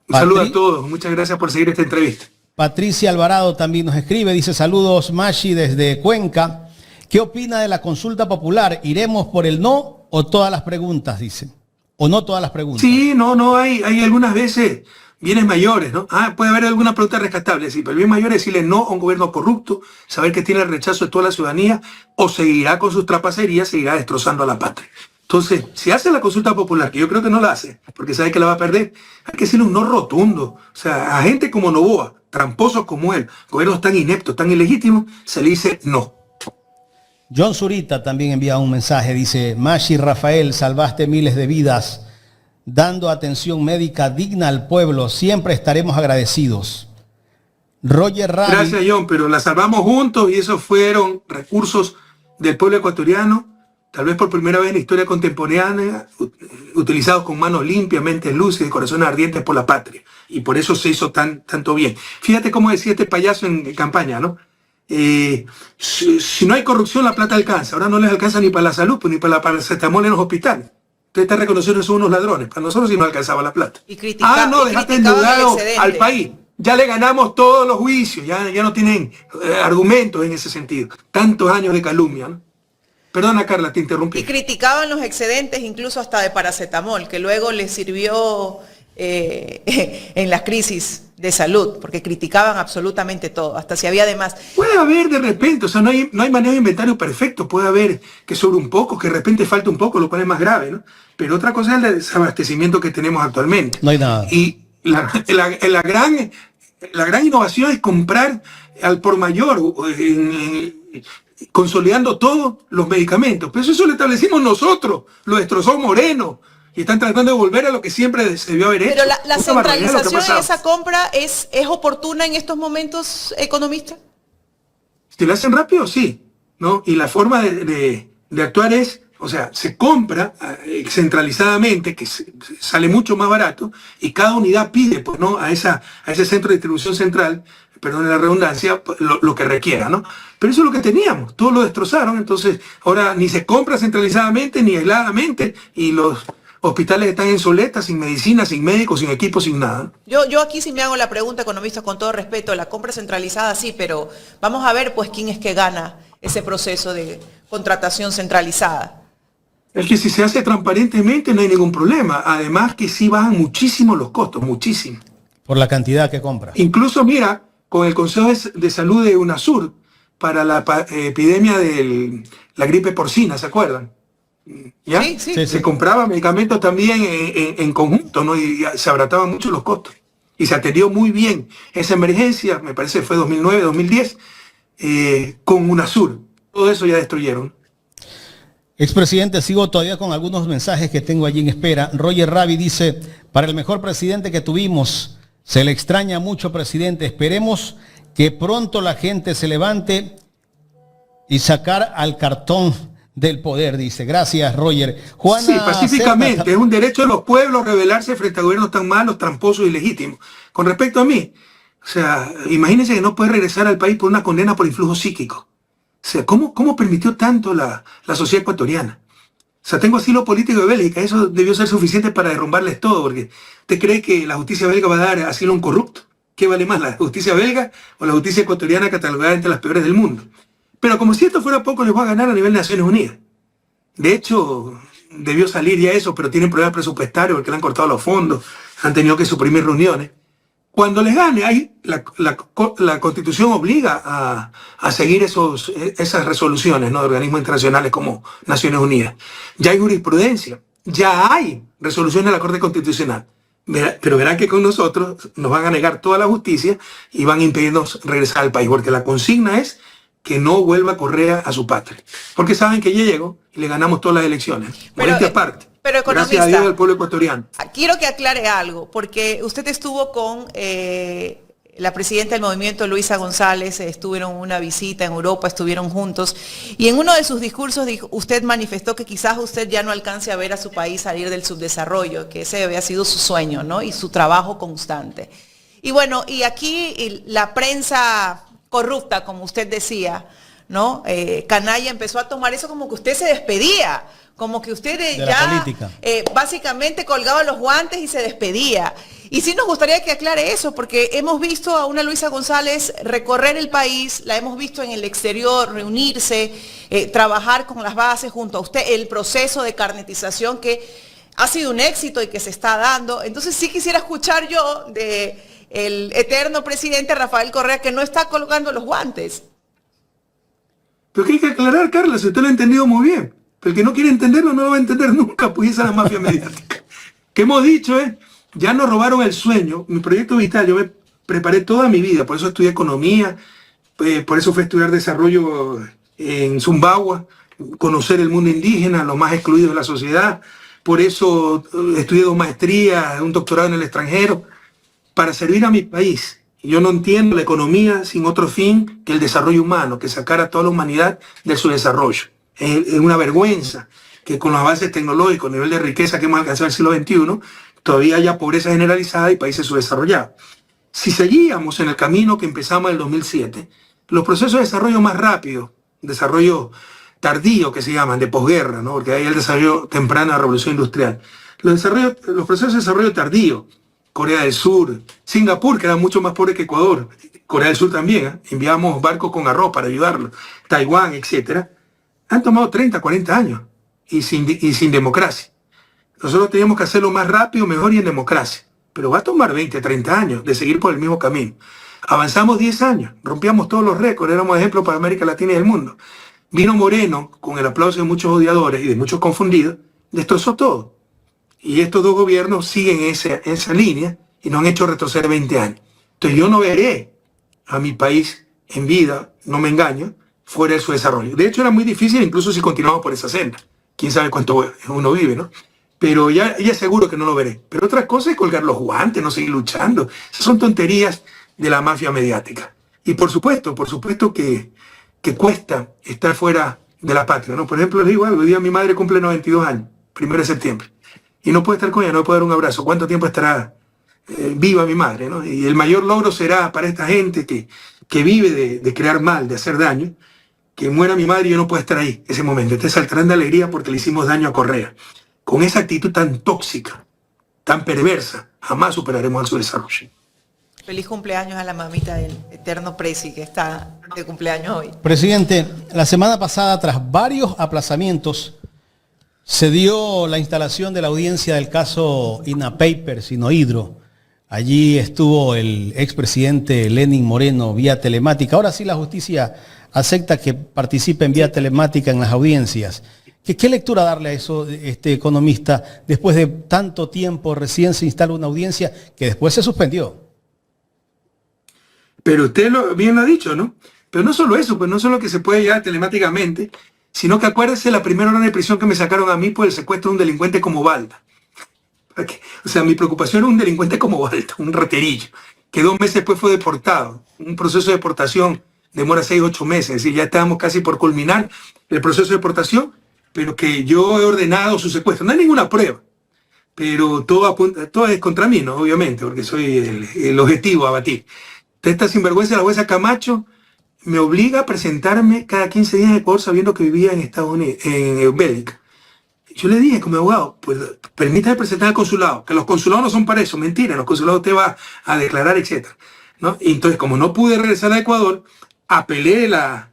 Un saludo a todos. Muchas gracias por seguir esta entrevista. Patricia Alvarado también nos escribe. Dice, saludos, Mashi, desde Cuenca. ¿Qué opina de la consulta popular? ¿Iremos por el no o todas las preguntas? Dice. ¿O no todas las preguntas? Sí, no, hay algunas veces bienes mayores, ¿no? Puede haber alguna pregunta rescatable, sí, pero el bien mayor es decirle no a un gobierno corrupto, saber que tiene el rechazo de toda la ciudadanía, o seguirá con sus trapacerías, seguirá destrozando a la patria. Entonces, si hace la consulta popular, que yo creo que no la hace, porque sabe que la va a perder, hay que decirle un no rotundo. O sea, a gente como Noboa, tramposos como él, gobiernos tan ineptos, tan ilegítimos, se le dice no. John Zurita también envía un mensaje, dice, Mashi Rafael, salvaste miles de vidas, dando atención médica digna al pueblo, siempre estaremos agradecidos. Roger Rally. Gracias, John, pero la salvamos juntos y esos fueron recursos del pueblo ecuatoriano, tal vez por primera vez en la historia contemporánea, utilizados con manos limpias, mentes lúcidas y corazones ardientes por la patria. Y por eso se hizo tanto bien. Fíjate cómo decía este payaso en campaña, ¿no? Si no hay corrupción, la plata alcanza. Ahora no les alcanza ni para la salud, pues, ni para la paracetamol en los hospitales. Usted está reconociendo que son unos ladrones. Para nosotros sí no alcanzaba la plata. Dejaste endeudado al país. Ya le ganamos todos los juicios. Ya no tienen argumentos en ese sentido. Tantos años de calumnia, ¿no? Perdona, Carla, te interrumpí. Y criticaban los excedentes incluso hasta de paracetamol, que luego les sirvió en las crisis de salud, porque criticaban absolutamente todo, hasta si había demás. Puede haber de repente, o sea, no hay manejo de inventario perfecto, puede haber que sobre un poco, que de repente falte un poco, lo cual es más grave, ¿no? Pero otra cosa es el desabastecimiento que tenemos actualmente. No hay nada. Y la gran innovación es comprar al por mayor, consolidando todos los medicamentos. Pero eso lo establecimos nosotros, lo destrozó Moreno. Y están tratando de volver a lo que siempre se debió haber hecho. Pero la centralización en esa compra es oportuna en estos momentos, economista. Si lo hacen rápido, sí, ¿no? Y la forma de actuar es, o sea, se compra centralizadamente, que sale mucho más barato, y cada unidad pide, pues, ¿no? a ese centro de distribución central, perdón la redundancia, lo que requiera, ¿no? Pero eso es lo que teníamos, todo lo destrozaron, entonces ahora ni se compra centralizadamente ni aisladamente, y los hospitales están en soleta, sin medicina, sin médicos, sin equipos, sin nada. Yo aquí sí me hago la pregunta, economista, con todo respeto, la compra centralizada sí, pero vamos a ver pues quién es que gana ese proceso de contratación centralizada. Es que si se hace transparentemente no hay ningún problema, además que sí bajan muchísimo los costos, muchísimo. Por la cantidad que compra. Incluso mira, con el Consejo de Salud de UNASUR, para la epidemia de la gripe porcina, ¿se acuerdan? ¿Ya? Sí. Se compraba medicamentos también en conjunto, ¿no? Y se abarataban mucho los costos. Y se atendió muy bien esa emergencia, me parece que fue 2009, 2010, con UNASUR. Todo eso ya destruyeron. Expresidente, sigo todavía con algunos mensajes que tengo allí en espera. Roger Ravi dice, para el mejor presidente que tuvimos, se le extraña mucho, presidente. Esperemos que pronto la gente se levante y sacar al cartón del poder, dice. Gracias, Roger. Juana, sí, pacíficamente. Cerda. Es un derecho de los pueblos rebelarse frente a gobiernos tan malos, tramposos y ilegítimos. Con respecto a mí, o sea, imagínense que no puede regresar al país por una condena por influjo psíquico. O sea, ¿cómo permitió tanto la sociedad ecuatoriana? O sea, tengo asilo político de Bélgica. Eso debió ser suficiente para derrumbarles todo, porque ¿usted cree que la justicia belga va a dar asilo a un corrupto? ¿Qué vale más, la justicia belga o la justicia ecuatoriana catalogada entre las peores del mundo? Pero como si esto fuera poco, les va a ganar a nivel de Naciones Unidas. De hecho, debió salir ya eso, pero tienen problemas presupuestarios porque le han cortado los fondos, han tenido que suprimir reuniones. Cuando les gane, ahí la Constitución obliga a seguir esas resoluciones, ¿no? De organismos internacionales como Naciones Unidas. Ya hay jurisprudencia, ya hay resoluciones de la Corte Constitucional. Pero verán que con nosotros nos van a negar toda la justicia y van a impedirnos regresar al país, porque la consigna es que no vuelva Correa a su patria. Porque saben que ya llegó y le ganamos todas las elecciones. Modestia aparte. Pero economista, gracias a Dios del pueblo ecuatoriano. Quiero que aclare algo, porque usted estuvo con la presidenta del movimiento, Luisa González, estuvieron una visita en Europa, estuvieron juntos, y en uno de sus discursos usted manifestó que quizás usted ya no alcance a ver a su país salir del subdesarrollo, que ese había sido su sueño, ¿no? Y su trabajo constante. Y bueno, y aquí la prensa corrupta, como usted decía, ¿no? Canalla empezó a tomar eso como que usted se despedía, como que usted ya básicamente colgaba los guantes y se despedía. Y sí nos gustaría que aclare eso, porque hemos visto a una Luisa González recorrer el país, la hemos visto en el exterior, reunirse, trabajar con las bases junto a usted, el proceso de carnetización que ha sido un éxito y que se está dando. Entonces sí quisiera escuchar yo del eterno presidente Rafael Correa que no está colgando los guantes. Pero que hay que aclarar, Carla, si usted lo ha entendido muy bien. Pero el que no quiere entenderlo no lo va a entender nunca, pues esa es la mafia mediática. Que hemos dicho, ya nos robaron el sueño. Mi proyecto vital, yo me preparé toda mi vida, por eso estudié economía, por eso fui a estudiar desarrollo en Zumbagua, conocer el mundo indígena, los más excluidos de la sociedad. Por eso estudié 2 maestrías, un doctorado en el extranjero, para servir a mi país. Y yo no entiendo la economía sin otro fin que el desarrollo humano, que sacar a toda la humanidad de su desarrollo. Es una vergüenza que con los avances tecnológicos, el nivel de riqueza que hemos alcanzado en el siglo XXI, todavía haya pobreza generalizada y países subdesarrollados. Si seguíamos en el camino que empezamos en el 2007, los procesos de desarrollo más rápidos, desarrollo tardío que se llaman, de posguerra, ¿no? Porque hay el desarrollo temprano de la revolución industrial. Los procesos de desarrollo tardío, Corea del Sur, Singapur, que era mucho más pobre que Ecuador, Corea del Sur también, enviamos barcos con arroz para ayudarlos, Taiwán, etcétera, han tomado 30, 40 años y sin democracia. Nosotros teníamos que hacerlo más rápido, mejor y en democracia. pero va a tomar 20, 30 años de seguir por el mismo camino. Avanzamos 10 años, rompíamos todos los récords, éramos ejemplo para América Latina y el mundo. Vino Moreno, con el aplauso de muchos odiadores y de muchos confundidos, destrozó todo. Y estos dos gobiernos siguen esa línea y nos han hecho retroceder 20 años. Entonces yo no veré a mi país en vida, no me engaño, fuera de su desarrollo. De hecho era muy difícil incluso si continuamos por esa senda. Quién sabe cuánto uno vive, ¿no? Pero ya seguro que no lo veré. Pero otra cosa es colgar los guantes, no seguir luchando. Esas son tonterías de la mafia mediática. Y por supuesto que cuesta estar fuera de la patria, ¿no? Por ejemplo, les digo algo, hoy día mi madre cumple 92 años, 1 de septiembre, y no puede estar con ella, no puede dar un abrazo. ¿Cuánto tiempo estará viva mi madre, ¿no? Y el mayor logro será para esta gente que vive de crear mal, de hacer daño, que muera mi madre y yo no puedo estar ahí, ese momento. Entonces saltarán de alegría porque le hicimos daño a Correa. Con esa actitud tan tóxica, tan perversa, jamás superaremos su desarrollo. Feliz cumpleaños a la mamita del eterno Presi, que está de cumpleaños hoy. Presidente, la semana pasada, tras varios aplazamientos, se dio la instalación de la audiencia del caso INA Papers, Hidro. Allí estuvo el expresidente Lenín Moreno vía telemática. Ahora sí la justicia acepta que participe en vía telemática en las audiencias. ¿Qué lectura darle a eso, economista, después de tanto tiempo recién se instala una audiencia que después se suspendió? Pero usted bien lo ha dicho, ¿no? Pero no solo eso, pues no solo que se puede llegar telemáticamente, sino que acuérdese la primera orden de prisión que me sacaron a mí por el secuestro de un delincuente como Balda. O sea, mi preocupación era un delincuente como Balda, un raterillo, que 2 meses después fue deportado. Un proceso de deportación demora 6, 8 meses, es decir, ya estábamos casi por culminar el proceso de deportación, pero que yo he ordenado su secuestro. No hay ninguna prueba, pero todo es contra mí, ¿no? Obviamente, porque soy el objetivo a batir. Esta sinvergüenza, la jueza Camacho, me obliga a presentarme cada 15 días en Ecuador sabiendo que vivía en Estados Unidos, en Bélgica. Yo le dije como abogado, pues permítame presentar al consulado, que los consulados no son para eso, mentira, en los consulados usted va a declarar, etc., ¿no? Y entonces, como no pude regresar a Ecuador, apelé la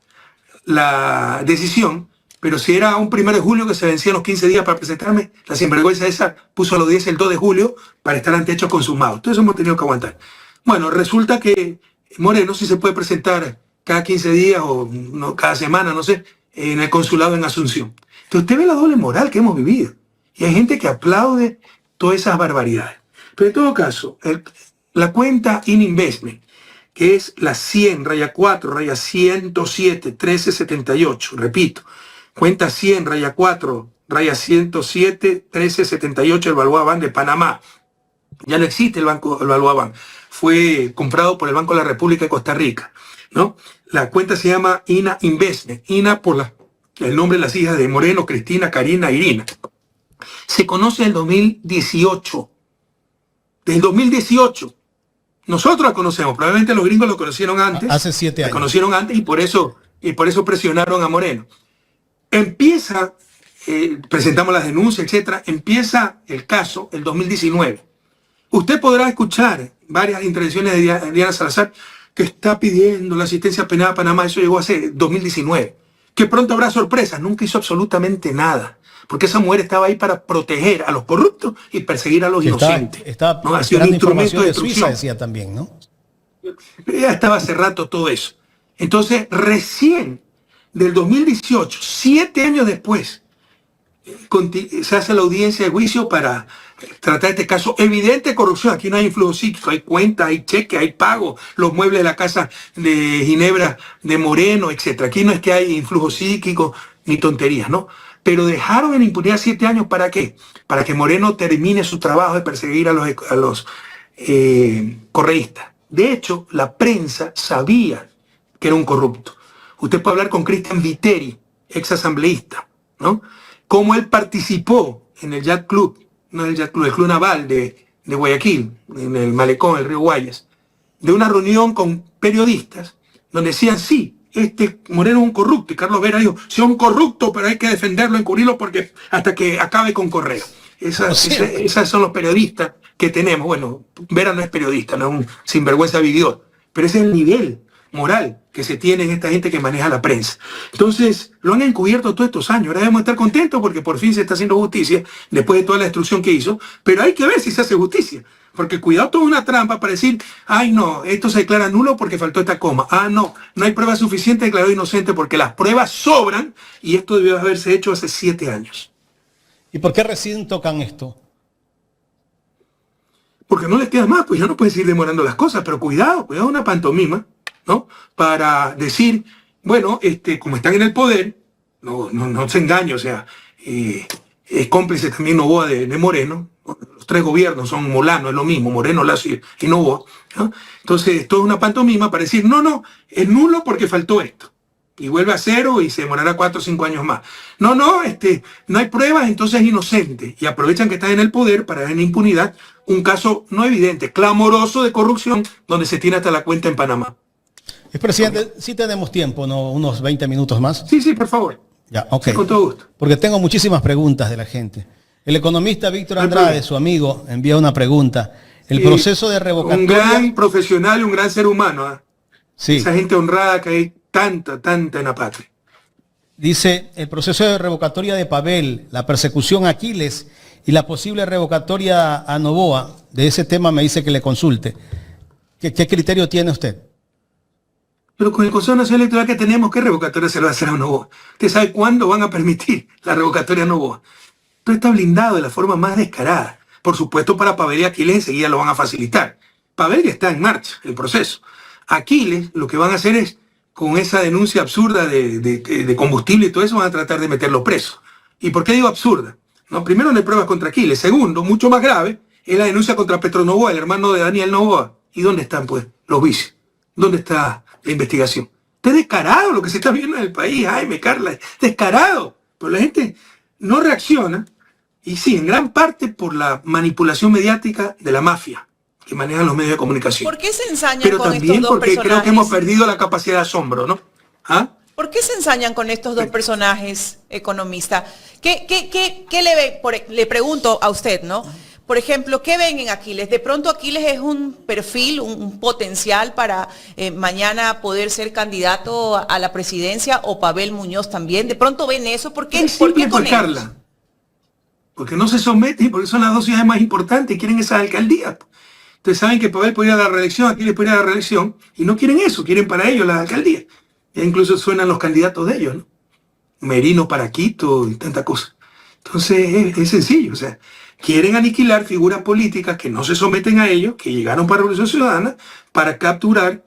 decisión, pero si era un 1 de julio que se vencían los 15 días para presentarme, la sinvergüenza esa puso a la audiencia el 2 de julio para estar ante hechos consumados. Todo eso hemos tenido que aguantar. Bueno, resulta que Moreno sí se puede presentar cada 15 días o no, cada semana, no sé, en el consulado en Asunción. Entonces usted ve la doble moral que hemos vivido. Y hay gente que aplaude todas esas barbaridades. Pero en todo caso, la cuenta InInvestment, que es la 100-4-107-1378, repito, cuenta 100-4-107-1378, el Balboa Bank de Panamá. Ya no existe el Balboa Bank. Fue comprado por el Banco de la República de Costa Rica, ¿no? La cuenta se llama INA Investment. INA por el nombre de las hijas de Moreno, Cristina, Karina, Irina. Se conoce del 2018. Del 2018. Nosotros la conocemos. Probablemente los gringos lo conocieron antes. Hace 7 años. La conocieron antes y por eso presionaron a Moreno. Empieza, presentamos las denuncias, etcétera. Empieza el caso el 2019. Usted podrá escuchar varias intervenciones de Diana Salazar que está pidiendo la asistencia penal a Panamá. Eso llegó hace 2019. Que pronto habrá sorpresas. Nunca hizo absolutamente nada. Porque esa mujer estaba ahí para proteger a los corruptos y perseguir a los inocentes. Estaba ¿no? Ha sido un instrumento de destrucción. Suiza, decía también, ¿no? Ya estaba hace rato todo eso. Entonces, recién del 2018, 7 años después, se hace la audiencia de juicio para tratar este caso. Evidente corrupción. Aquí no hay influjo psíquico, hay cuentas, hay cheques, hay pago, los muebles de la casa de Ginebra de Moreno, etc. Aquí no es que hay influjo psíquico ni tonterías, ¿no? Pero dejaron en impunidad 7 años, ¿para qué? Para que Moreno termine su trabajo de perseguir a los correístas. De hecho, la prensa sabía que era un corrupto. Usted puede hablar con Cristian Viteri, ex asambleísta, ¿no? Cómo él participó en el Yacht Club, no el Yacht Club, el Club Naval de Guayaquil, en el malecón, el río Guayas, de una reunión con periodistas donde decían, sí, Moreno es un corrupto. Y Carlos Vera dijo, sí, es un corrupto, pero hay que defenderlo, encubrirlo porque hasta que acabe con Correa. Esas son los periodistas que tenemos. Bueno, Vera no es periodista, no es un sinvergüenza vividor, pero ese es el nivel moral que se tiene en esta gente que maneja la prensa. Entonces, lo han encubierto todos estos años. Ahora debemos estar contentos porque por fin se está haciendo justicia después de toda la destrucción que hizo, pero hay que ver si se hace justicia. Porque cuidado, todo es una trampa para decir, ay no, esto se declara nulo porque faltó esta coma. Ah, no, no hay pruebas suficientes, declarado inocente porque las pruebas sobran y esto debió haberse hecho hace 7 años. ¿Y por qué recién tocan esto? Porque no les queda más, pues ya no pueden seguir demorando las cosas, pero cuidado, una pantomima, ¿no? Para decir, bueno, como están en el poder, no se engañe, o sea, es cómplice también Noboa de Moreno, ¿no? Los 3 gobiernos son Molano, es lo mismo, Moreno, Lazo y Noboa, ¿no? Entonces, todo es una pantomima para decir, no, es nulo porque faltó esto. Y vuelve a cero y se demorará 4 o 5 años más. No hay pruebas, entonces es inocente. Y aprovechan que están en el poder para dar en impunidad un caso no evidente, clamoroso de corrupción, donde se tiene hasta la cuenta en Panamá. Presidente, sí tenemos tiempo, ¿no? Unos 20 minutos más. Sí, por favor. Ya, ok. Sí, con todo gusto. Porque tengo muchísimas preguntas de la gente. El economista Víctor Andrade, su amigo, envía una pregunta. El proceso de revocatoria... Un gran profesional y un gran ser humano. ¿Eh? Sí. Esa gente honrada que hay tanta en la patria. Dice, el proceso de revocatoria de Pavel, la persecución a Aquiles y la posible revocatoria a Noboa, de ese tema me dice que le consulte. ¿Qué criterio tiene usted? Pero con el Consejo Nacional Electoral que tenemos, ¿qué revocatoria se le va a hacer a Noboa? ¿Usted sabe cuándo van a permitir la revocatoria a Noboa? Todo está blindado de la forma más descarada. Por supuesto, para Pavel y Aquiles enseguida lo van a facilitar. Pavel ya está en marcha, el proceso. Aquiles lo que van a hacer es, con esa denuncia absurda de combustible y todo eso, van a tratar de meterlo preso. ¿Y por qué digo absurda? No, primero, no hay pruebas contra Aquiles. Segundo, mucho más grave, es la denuncia contra Petro Noboa, el hermano de Daniel Noboa. ¿Y dónde están, pues, los vicios? ¿Dónde está la investigación? Está descarado lo que se está viendo en el país, Jaime, Carla, descarado. Pero la gente no reacciona, y sí, en gran parte por la manipulación mediática de la mafia que manejan los medios de comunicación. ¿Por qué se ensañan pero con también estos dos porque personajes? creo que hemos perdido la capacidad de asombro, ¿no? ¿Ah? ¿Por qué se ensañan con estos dos personajes, economista? Le pregunto a usted, ¿no? Por ejemplo, ¿qué ven en Aquiles? De pronto Aquiles es un perfil, un potencial para mañana poder ser candidato a la presidencia, o Pavel Muñoz también. ¿De pronto ven eso? ¿Por qué, ¿por qué con Carla? ellos? Porque no se someten, porque son las 2 ciudades más importantes y quieren esa alcaldía. Ustedes saben que Pavel puede ir a la reelección, Aquiles puede ir a la reelección, y no quieren eso, quieren para ellos la alcaldía. Ya incluso suenan los candidatos de ellos, ¿no? Merino para Quito y tanta cosa. Entonces es sencillo, o sea, quieren aniquilar figuras políticas que no se someten a ellos, que llegaron para la Revolución Ciudadana, para capturar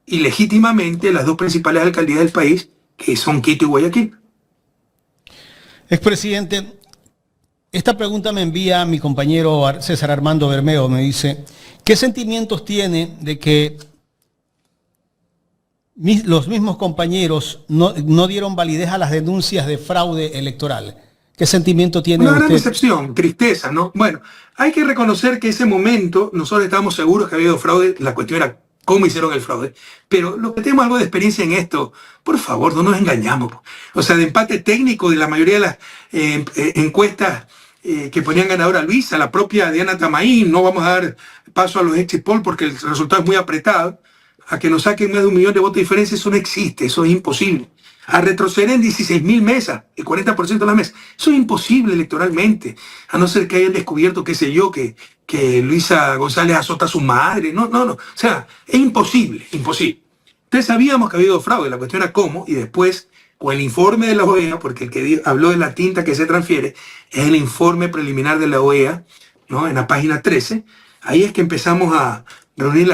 ilegítimamente las 2 principales alcaldías del país, que son Quito y Guayaquil. Expresidente, esta pregunta me envía mi compañero César Armando Bermeo, me dice, ¿qué sentimientos tiene de que los mismos compañeros no dieron validez a las denuncias de fraude electoral? ¿Qué sentimiento tiene Una usted? gran decepción, tristeza, ¿no? Bueno, hay que reconocer que ese momento nosotros estábamos seguros que había habido fraude, la cuestión era cómo hicieron el fraude, pero los que tenemos algo de experiencia en esto, por favor, no nos engañamos. O sea, de empate técnico de la mayoría de las encuestas que ponían ganadora a Luisa, la propia Diana Tamaín, no vamos a dar paso a los exit poll porque el resultado es muy apretado, a que nos saquen más de 1 millón de votos de diferencia, eso no existe, eso es imposible. A retroceder en 16.000 mesas, el 40% de las mesas, eso es imposible electoralmente, a no ser que hayan descubierto, qué sé yo, que Luisa González azota a su madre, no, o sea, es imposible. Entonces sabíamos que había habido fraude, la cuestión era cómo, y después, con el informe de la OEA, porque el que habló de la tinta que se transfiere, es el informe preliminar de la OEA, ¿no? En la página 13, ahí es que empezamos a reunir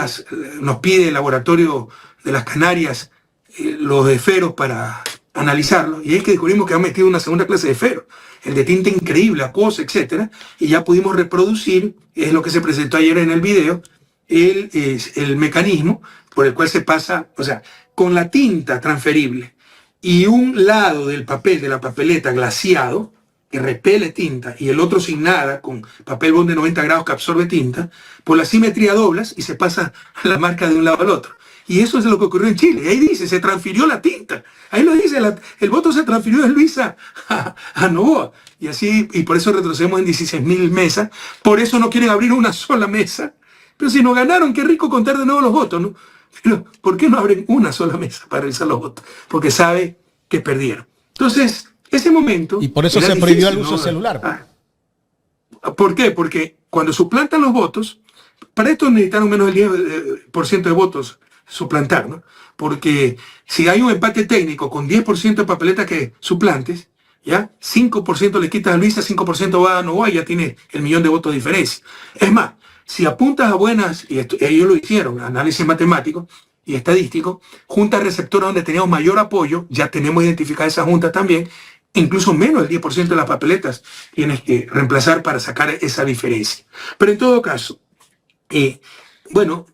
nos pide el laboratorio de las Canarias los esferos para analizarlos, y es que descubrimos que han metido una segunda clase de esferos, el de tinta increíble, acuosa, etcétera, y ya pudimos reproducir, es lo que se presentó ayer en el video, el mecanismo por el cual se pasa, o sea, con la tinta transferible y un lado del papel, de la papeleta glaciado, que repele tinta, y el otro sin nada, con papel bond de 90 grados que absorbe tinta, por la simetría doblas y se pasa la marca de un lado al otro. Y eso es lo que ocurrió en Chile. Y ahí dice, se transfirió la tinta. Ahí lo dice, el voto se transfirió de Luisa a Noboa. Y así, y por eso retrocedemos en 16.000 mesas. Por eso no quieren abrir una sola mesa. Pero si nos ganaron, qué rico contar de nuevo los votos, ¿no? Pero ¿por qué no abren una sola mesa para revisar los votos? Porque sabe que perdieron. Entonces, ese momento... Y por eso se prohibió el uso celular. ¿Por qué? Porque cuando suplantan los votos, para esto necesitaron menos del 10% de votos suplantar, ¿no? Porque si hay un empate técnico con 10% de papeletas que suplantes, ¿ya? 5% le quitas a Luisa, 5% va a Novoa y ya tiene el 1.000.000 de votos de diferencia. Es más, si apuntas a buenas, y ellos lo hicieron, análisis matemático y estadístico, juntas receptoras donde teníamos mayor apoyo, ya tenemos identificada esa junta también, incluso menos del 10% de las papeletas tienes que reemplazar para sacar esa diferencia. Pero en todo caso, bueno,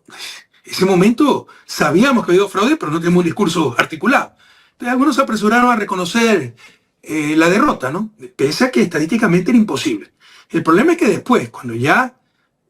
ese momento sabíamos que había fraude, pero no tenemos un discurso articulado. Entonces algunos se apresuraron a reconocer la derrota, ¿no? Pese a que estadísticamente era imposible. El problema es que después, cuando ya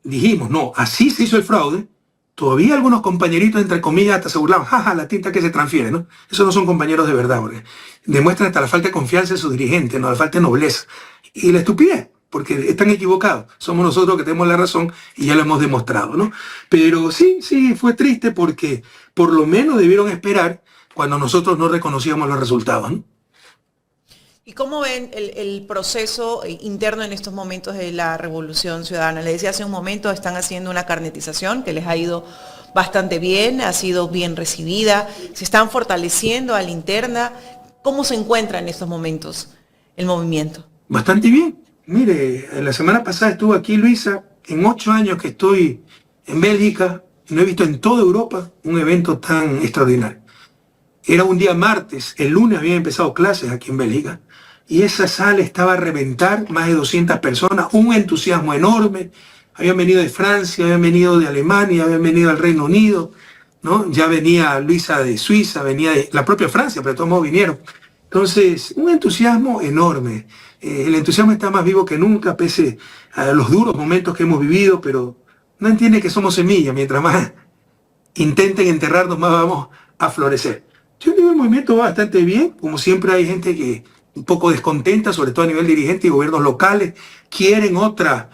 dijimos, no, así se hizo el fraude, todavía algunos compañeritos, entre comillas, hasta se burlaban, jaja, la tinta que se transfiere, ¿no? Esos no son compañeros de verdad, porque demuestran hasta la falta de confianza en sus dirigentes, ¿no? La falta de nobleza. Y la estupidez, porque están equivocados. Somos nosotros que tenemos la razón y ya lo hemos demostrado, ¿no? Pero sí, fue triste porque por lo menos debieron esperar cuando nosotros no reconocíamos los resultados, ¿no? ¿Y cómo ven el proceso interno en estos momentos de la Revolución Ciudadana? Les decía hace un momento, están haciendo una carnetización que les ha ido bastante bien, ha sido bien recibida, se están fortaleciendo a la interna. ¿Cómo se encuentra en estos momentos el movimiento? Bastante bien. Mire, la semana pasada estuvo aquí Luisa, en 8 años que estoy en Bélgica, no he visto en toda Europa un evento tan extraordinario. Era un día martes, el lunes habían empezado clases aquí en Bélgica, y esa sala estaba a reventar, más de 200 personas, un entusiasmo enorme. Habían venido de Francia, habían venido de Alemania, habían venido del Reino Unido, ¿no? Ya venía Luisa de Suiza, venía de la propia Francia, pero de todos modos vinieron. Entonces, un entusiasmo enorme. El entusiasmo está más vivo que nunca, pese a los duros momentos que hemos vivido, pero no entiende que somos semillas. Mientras más intenten enterrarnos, más vamos a florecer. Yo digo, el movimiento va bastante bien. Como siempre hay gente que un poco descontenta, sobre todo a nivel dirigente y gobiernos locales, quieren otra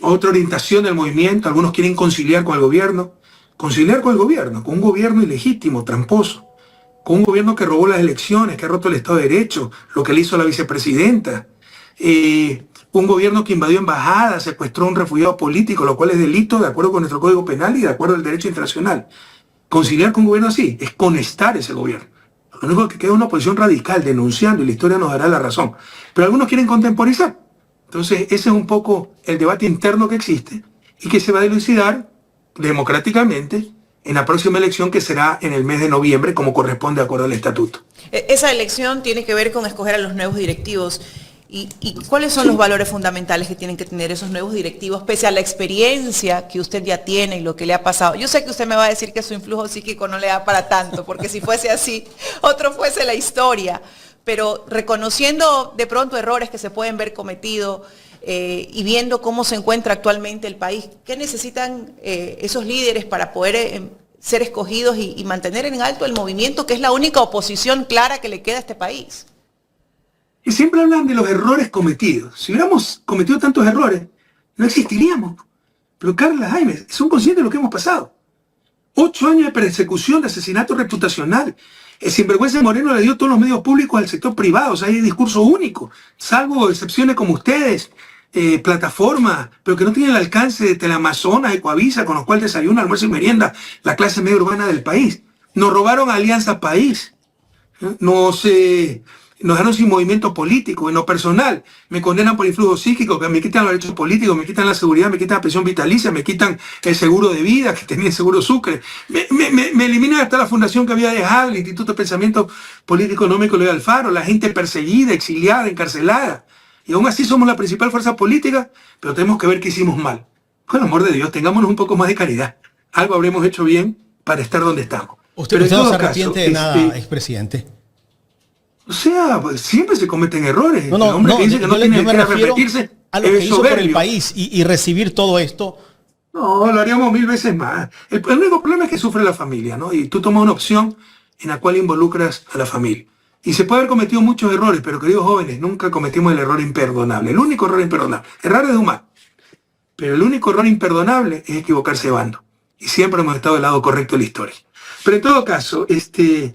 orientación del movimiento. Algunos quieren conciliar con el gobierno, con un gobierno ilegítimo, tramposo, con un gobierno que robó las elecciones, que ha roto el Estado de Derecho, lo que le hizo a la vicepresidenta, un gobierno que invadió embajadas, secuestró a un refugiado político, lo cual es delito de acuerdo con nuestro Código Penal y de acuerdo al derecho internacional. Conciliar con un gobierno así es conectar ese gobierno. Lo único que queda es una posición radical, denunciando, y la historia nos dará la razón. Pero algunos quieren contemporizar. Entonces, ese es un poco el debate interno que existe y que se va a dilucidar democráticamente en la próxima elección, que será en el mes de noviembre, como corresponde de acuerdo al estatuto. Esa elección tiene que ver con escoger a los nuevos directivos. ¿Y cuáles son los valores fundamentales que tienen que tener esos nuevos directivos, pese a la experiencia que usted ya tiene y lo que le ha pasado? Yo sé que usted me va a decir que su influjo psíquico no le da para tanto, porque si fuese así, otro fuese la historia. Pero reconociendo de pronto errores que se pueden ver cometidos y viendo cómo se encuentra actualmente el país, ¿qué necesitan esos líderes para poder ser escogidos y mantener en alto el movimiento, que es la única oposición clara que le queda a este país? Y siempre hablan de los errores cometidos. Si hubiéramos cometido tantos errores, no existiríamos. Pero Carla, Jaime, son conscientes de lo que hemos pasado. 8 años de persecución, de asesinato reputacional. El sinvergüenza Moreno le dio todos los medios públicos al sector privado. O sea, hay discurso único, salvo excepciones como ustedes, plataformas, pero que no tienen el alcance de Teleamazonas, Ecoavisa, con los cuales desayuna, almuerzo y merienda la clase media urbana del país. Nos robaron a Alianza País. Nos dejaron sin movimiento político. En lo personal, me condenan por influjo psíquico, que me quitan los derechos políticos, me quitan la seguridad, me quitan la pensión vitalicia, me quitan el seguro de vida, que tenía el seguro Sucre. Me eliminan hasta la fundación que había dejado, el Instituto de Pensamiento Político Económico León Alfaro, la gente perseguida, exiliada, encarcelada. Y aún así somos la principal fuerza política, pero tenemos que ver qué hicimos mal. Con el amor de Dios, tengámonos un poco más de caridad. Algo habremos hecho bien para estar donde estamos. ¿Usted no se arrepiente de nada, expresidente? O sea, pues, siempre se cometen errores. No, el hombre que dice que no tiene yo me que refiero arrepentirse a lo que es hizo por el soberbio. país y recibir todo esto. No, lo haríamos 1000 veces más. El único problema es que sufre la familia, ¿no? Y tú tomas una opción en la cual involucras a la familia. Y se puede haber cometido muchos errores, pero queridos jóvenes, nunca cometimos el error imperdonable. El único error imperdonable. Errar es humano. Pero el único error imperdonable es equivocarse de bando. Y siempre hemos estado del lado correcto de la historia. Pero en todo caso, ¿qué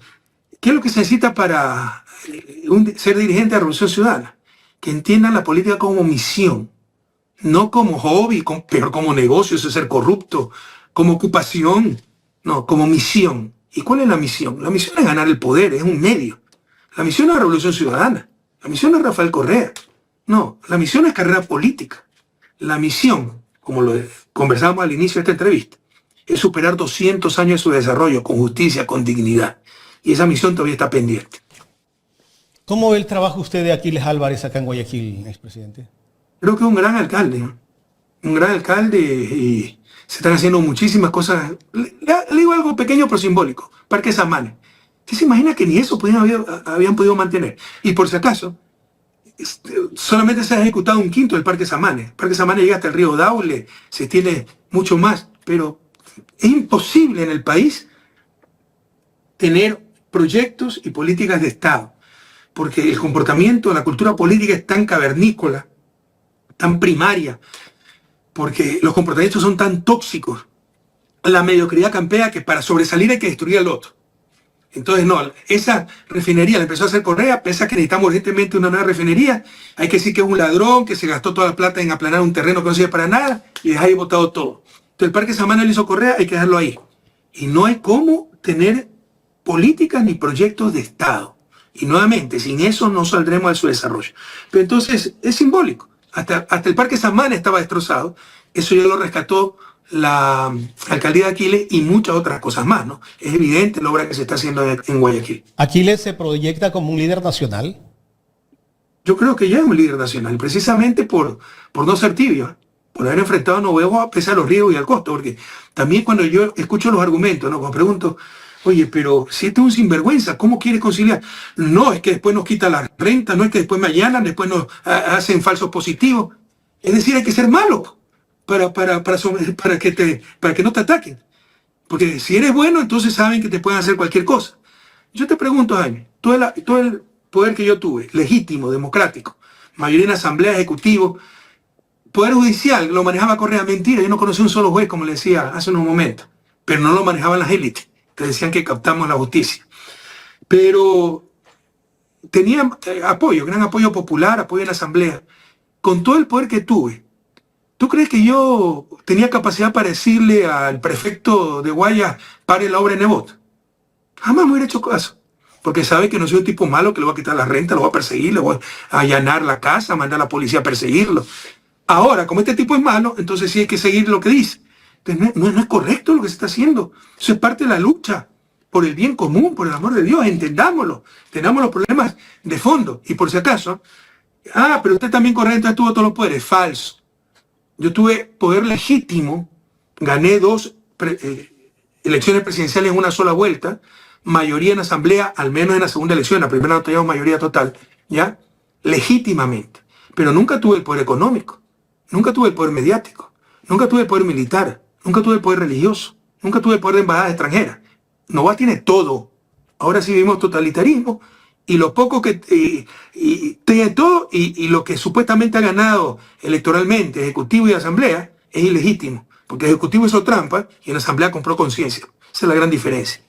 es lo que se necesita para ser dirigente de la Revolución Ciudadana? Que entiendan la política como misión, no como hobby, pero como negocio, eso es ser corrupto, como ocupación, no, como misión. ¿Y cuál es la misión? La misión es ganar el poder, es un medio. La misión no es la Revolución Ciudadana, la misión no es Rafael Correa, no, la misión es carrera política. La misión, como lo conversábamos al inicio de esta entrevista, es superar 200 años de su desarrollo con justicia, con dignidad. Y esa misión todavía está pendiente. ¿Cómo ve el trabajo usted de Aquiles Álvarez acá en Guayaquil, expresidente? Creo que es un gran alcalde, ¿no? Un gran alcalde y se están haciendo muchísimas cosas. Le digo algo pequeño pero simbólico. Parque Samanes. ¿Usted se imagina que ni eso habían podido mantener? Y por si acaso, solamente se ha ejecutado un quinto del Parque Samanes. El Parque Samanes llega hasta el río Daule, se tiene mucho más, pero es imposible en el país tener proyectos y políticas de Estado, porque el comportamiento, la cultura política es tan cavernícola, tan primaria, porque los comportamientos son tan tóxicos, la mediocridad campea que para sobresalir hay que destruir al otro. Entonces, no, esa refinería la empezó a hacer Correa, piensa que necesitamos urgentemente una nueva refinería, hay que decir que es un ladrón, que se gastó toda la plata en aplanar un terreno que no sirve para nada y dejar ahí botado todo. Entonces, el Parque Samanes lo hizo Correa, hay que dejarlo ahí. Y no hay cómo tener políticas ni proyectos de Estado. Y nuevamente, sin eso no saldremos de su desarrollo. Pero entonces, es simbólico. Hasta el Parque Samanes estaba destrozado, eso ya lo rescató la alcaldía de Aquiles y muchas otras cosas más, ¿no? Es evidente la obra que se está haciendo en Guayaquil. ¿Aquiles se proyecta como un líder nacional? Yo creo que ya es un líder nacional, precisamente por no ser tibio, por haber enfrentado a Novoa a pesar de los riesgos y al costo, porque también cuando yo escucho los argumentos, ¿no? Cuando pregunto, oye, pero si este es un sinvergüenza, ¿cómo quiere conciliar? No, es que después nos quita la renta, no es que después me allanan, después nos hacen falsos positivos. Es decir, hay que ser malo para que no te ataquen. Porque si eres bueno, entonces saben que te pueden hacer cualquier cosa. Yo te pregunto, Jaime, todo el poder que yo tuve, legítimo, democrático, mayoría en asamblea, ejecutivo, poder judicial, lo manejaba Correa, mentira, yo no conocí un solo juez, como le decía hace unos momentos, pero no lo manejaban las élites, que decían que captamos la justicia. Pero tenía apoyo, gran apoyo popular, apoyo en la asamblea. Con todo el poder que tuve, ¿tú crees que yo tenía capacidad para decirle al prefecto de Guayas, pare la obra en Nebot? Jamás me hubiera hecho caso. Porque sabe que no soy un tipo malo que le voy a quitar la renta, lo voy a perseguir, le voy a allanar la casa, mandar a la policía a perseguirlo. Ahora, como este tipo es malo, entonces sí hay que seguir lo que dice. Entonces, no es correcto lo que se está haciendo. Eso es parte de la lucha por el bien común, por el amor de Dios, entendámoslo. Tenemos los problemas de fondo. Y por si acaso, pero usted también Correa, entonces tuvo todos los poderes. Falso. Yo tuve poder legítimo, gané 2 elecciones presidenciales en una sola vuelta, mayoría en asamblea, al menos en la segunda elección, en la primera no teníamos mayoría total, ¿ya? Legítimamente. Pero nunca tuve el poder económico, nunca tuve el poder mediático, nunca tuve el poder militar, nunca tuve el poder religioso, nunca tuve el poder de embajada extranjera. Novoa tiene todo. Ahora sí vivimos totalitarismo y lo poco que tiene todo y lo que supuestamente ha ganado electoralmente, ejecutivo y asamblea, es ilegítimo. Porque el ejecutivo hizo trampa y en la asamblea compró conciencia. Esa es la gran diferencia.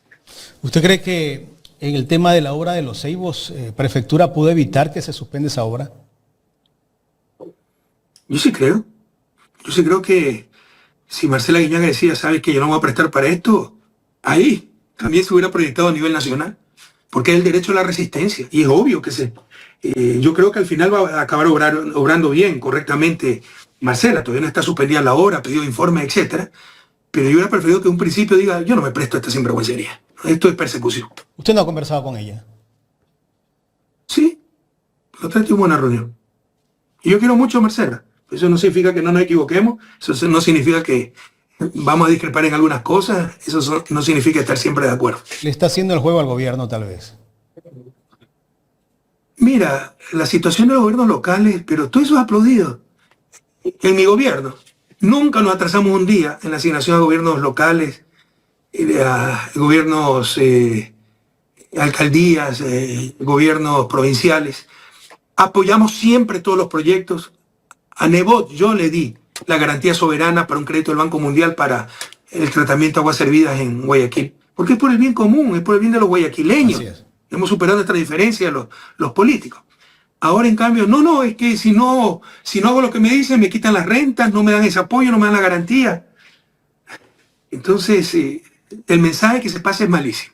¿Usted cree que en el tema de la obra de Los Ceibos, Prefectura pudo evitar que se suspenda esa obra? Yo sí creo. Yo sí creo que si Marcela Guiñaga decía, sabes que yo no me voy a prestar para esto, ahí también se hubiera proyectado a nivel nacional. Porque es el derecho a la resistencia. Y es obvio que yo creo que al final va a acabar obrando bien, correctamente. Marcela todavía no está suspendida la obra, ha pedido informes, etc. Pero yo hubiera preferido que un principio diga, yo no me presto a esta sinvergüencería. Esto es persecución. ¿Usted no ha conversado con ella? Sí, la otra vez tuvimos una reunión. Y yo quiero mucho a Marcela. Eso no significa que no nos equivoquemos, eso no significa que vamos a discrepar en algunas cosas, eso no significa estar siempre de acuerdo. ¿Le está haciendo el juego al gobierno tal vez? Mira, la situación de los gobiernos locales, pero todo eso es aplaudido. En mi gobierno, nunca nos atrasamos un día en la asignación a gobiernos locales, a gobiernos, alcaldías, gobiernos provinciales. Apoyamos siempre todos los proyectos. A Nebot yo le di la garantía soberana para un crédito del Banco Mundial para el tratamiento de aguas servidas en Guayaquil, porque es por el bien común, es por el bien de los guayaquileños. Así es. Hemos superado nuestra diferencia los políticos. Ahora, en cambio, no, es que si no hago lo que me dicen, me quitan las rentas, no me dan ese apoyo, no me dan la garantía. Entonces, el mensaje que se pasa es malísimo.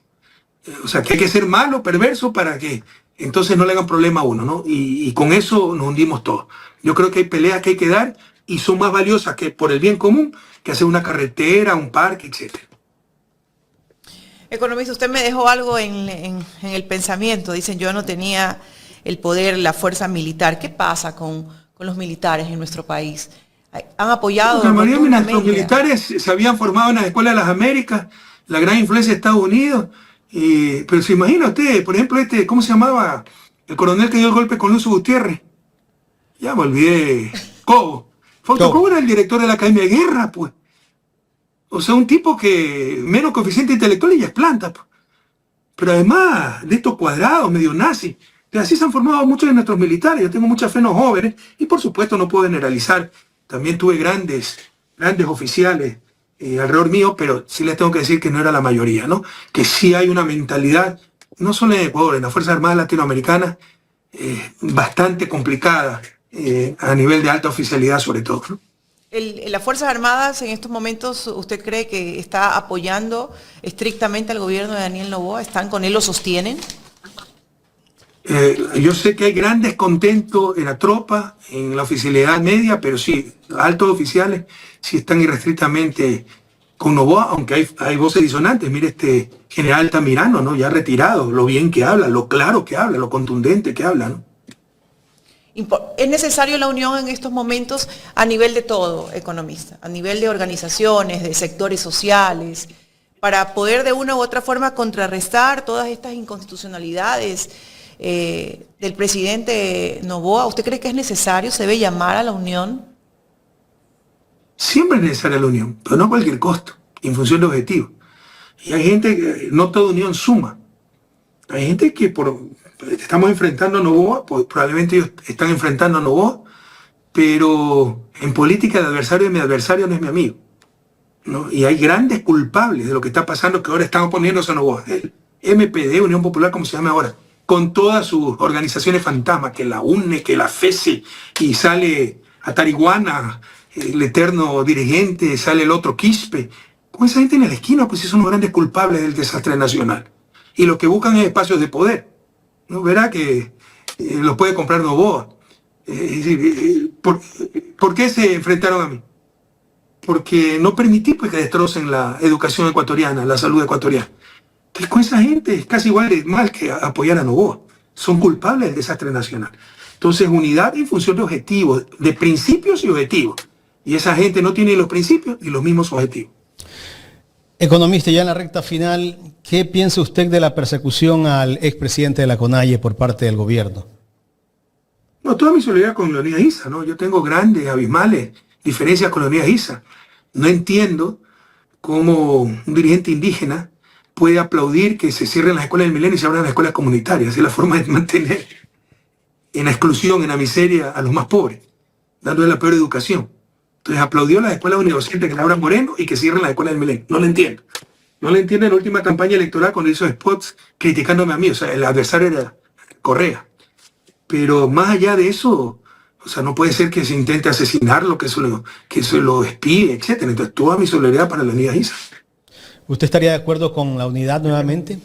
O sea, que hay que ser malo, perverso, para que entonces no le hagan problema a uno, ¿no? Y con eso nos hundimos todos. Yo creo que hay peleas que hay que dar y son más valiosas que por el bien común que hacer una carretera, un parque, etc. Economista, usted me dejó algo en el pensamiento. Dicen, yo no tenía el poder, la fuerza militar. ¿Qué pasa con los militares en nuestro país? ¿Han apoyado? La mayoría de nuestros militares se habían formado en las escuelas de las Américas, la gran influencia de Estados Unidos. Pero se imagina usted, por ejemplo, ¿cómo se llamaba? El coronel que dio el golpe con Lucio Gutiérrez. Ya me olvidé. Cobo. Cobo era el director de la Academia de Guerra, pues. O sea, un tipo que menos coeficiente intelectual y ya es planta, pues. Pero además de estos cuadrados medio nazis, así se han formado muchos de nuestros militares. Yo tengo mucha fe en los jóvenes y por supuesto no puedo generalizar. También tuve grandes oficiales alrededor mío, pero sí les tengo que decir que no era la mayoría, ¿no? Que sí hay una mentalidad, no solo en Ecuador, en las Fuerzas Armadas Latinoamericanas, bastante complicada a nivel de alta oficialidad sobre todo, ¿no? ¿Las Fuerzas Armadas en estos momentos usted cree que está apoyando estrictamente al gobierno de Daniel Noboa? ¿Están con él, lo sostienen? Yo sé que hay gran descontento en la tropa, en la oficialidad media, pero sí, altos oficiales sí están irrestrictamente con Noboa, aunque hay voces disonantes. Mire este general Altamirano, ¿no? Ya retirado, lo bien que habla, lo claro que habla, lo contundente que habla, ¿no? ¿Es necesario la unión en estos momentos a nivel de todo, economista? A nivel de organizaciones, de sectores sociales, para poder de una u otra forma contrarrestar todas estas inconstitucionalidades del presidente Noboa. ¿Usted cree que es necesario, se debe llamar a la unión? Siempre es necesaria la unión, pero no a cualquier costo, en función de objetivos. Y hay gente que no toda unión suma. Hay gente que estamos enfrentando a Noboa, pues probablemente ellos están enfrentando a Noboa, pero en política el adversario de mi adversario no es mi amigo, ¿no? Y hay grandes culpables de lo que está pasando que ahora están oponiéndose a Noboa. El MPD, Unión Popular, como se llama ahora, con todas sus organizaciones fantasmas, que la UNE, que la FESE, y sale Atariguana, el eterno dirigente, sale el otro Quispe. Con esa gente en la esquina, pues sí son los grandes culpables del desastre nacional. Y lo que buscan es espacios de poder, ¿no? Verá que los puede comprar Noboa. ¿Por qué se enfrentaron a mí? Porque no permití pues, que destrocen la educación ecuatoriana, la salud ecuatoriana. Entonces, con esa gente es casi igual de mal que apoyar a Noboa. Son culpables del desastre nacional. Entonces, unidad en función de objetivos, de principios y objetivos. Y esa gente no tiene los principios ni los mismos objetivos. Economista, ya en la recta final, ¿qué piensa usted de la persecución al expresidente de la CONAIE por parte del gobierno? No, toda mi solidaridad con Leonidas Issa, ¿no? Yo tengo grandes, abismales diferencias con Leonidas Issa. No entiendo cómo un dirigente indígena puede aplaudir que se cierren las escuelas del milenio y se abran las escuelas comunitarias. Es la forma de mantener en la exclusión, en la miseria a los más pobres, dándole la peor educación. Entonces aplaudió las escuelas universitarias que la abran Moreno y que cierren las escuelas del milenio. No lo entiendo. No lo entiendo en la última campaña electoral cuando hizo spots criticándome a mí. O sea, el adversario era Correa. Pero más allá de eso, o sea, no puede ser que se intente asesinarlo, que se lo espíe, etc. Entonces, toda mi solidaridad para Leonidas Issa. ¿Usted estaría de acuerdo con la unidad nuevamente?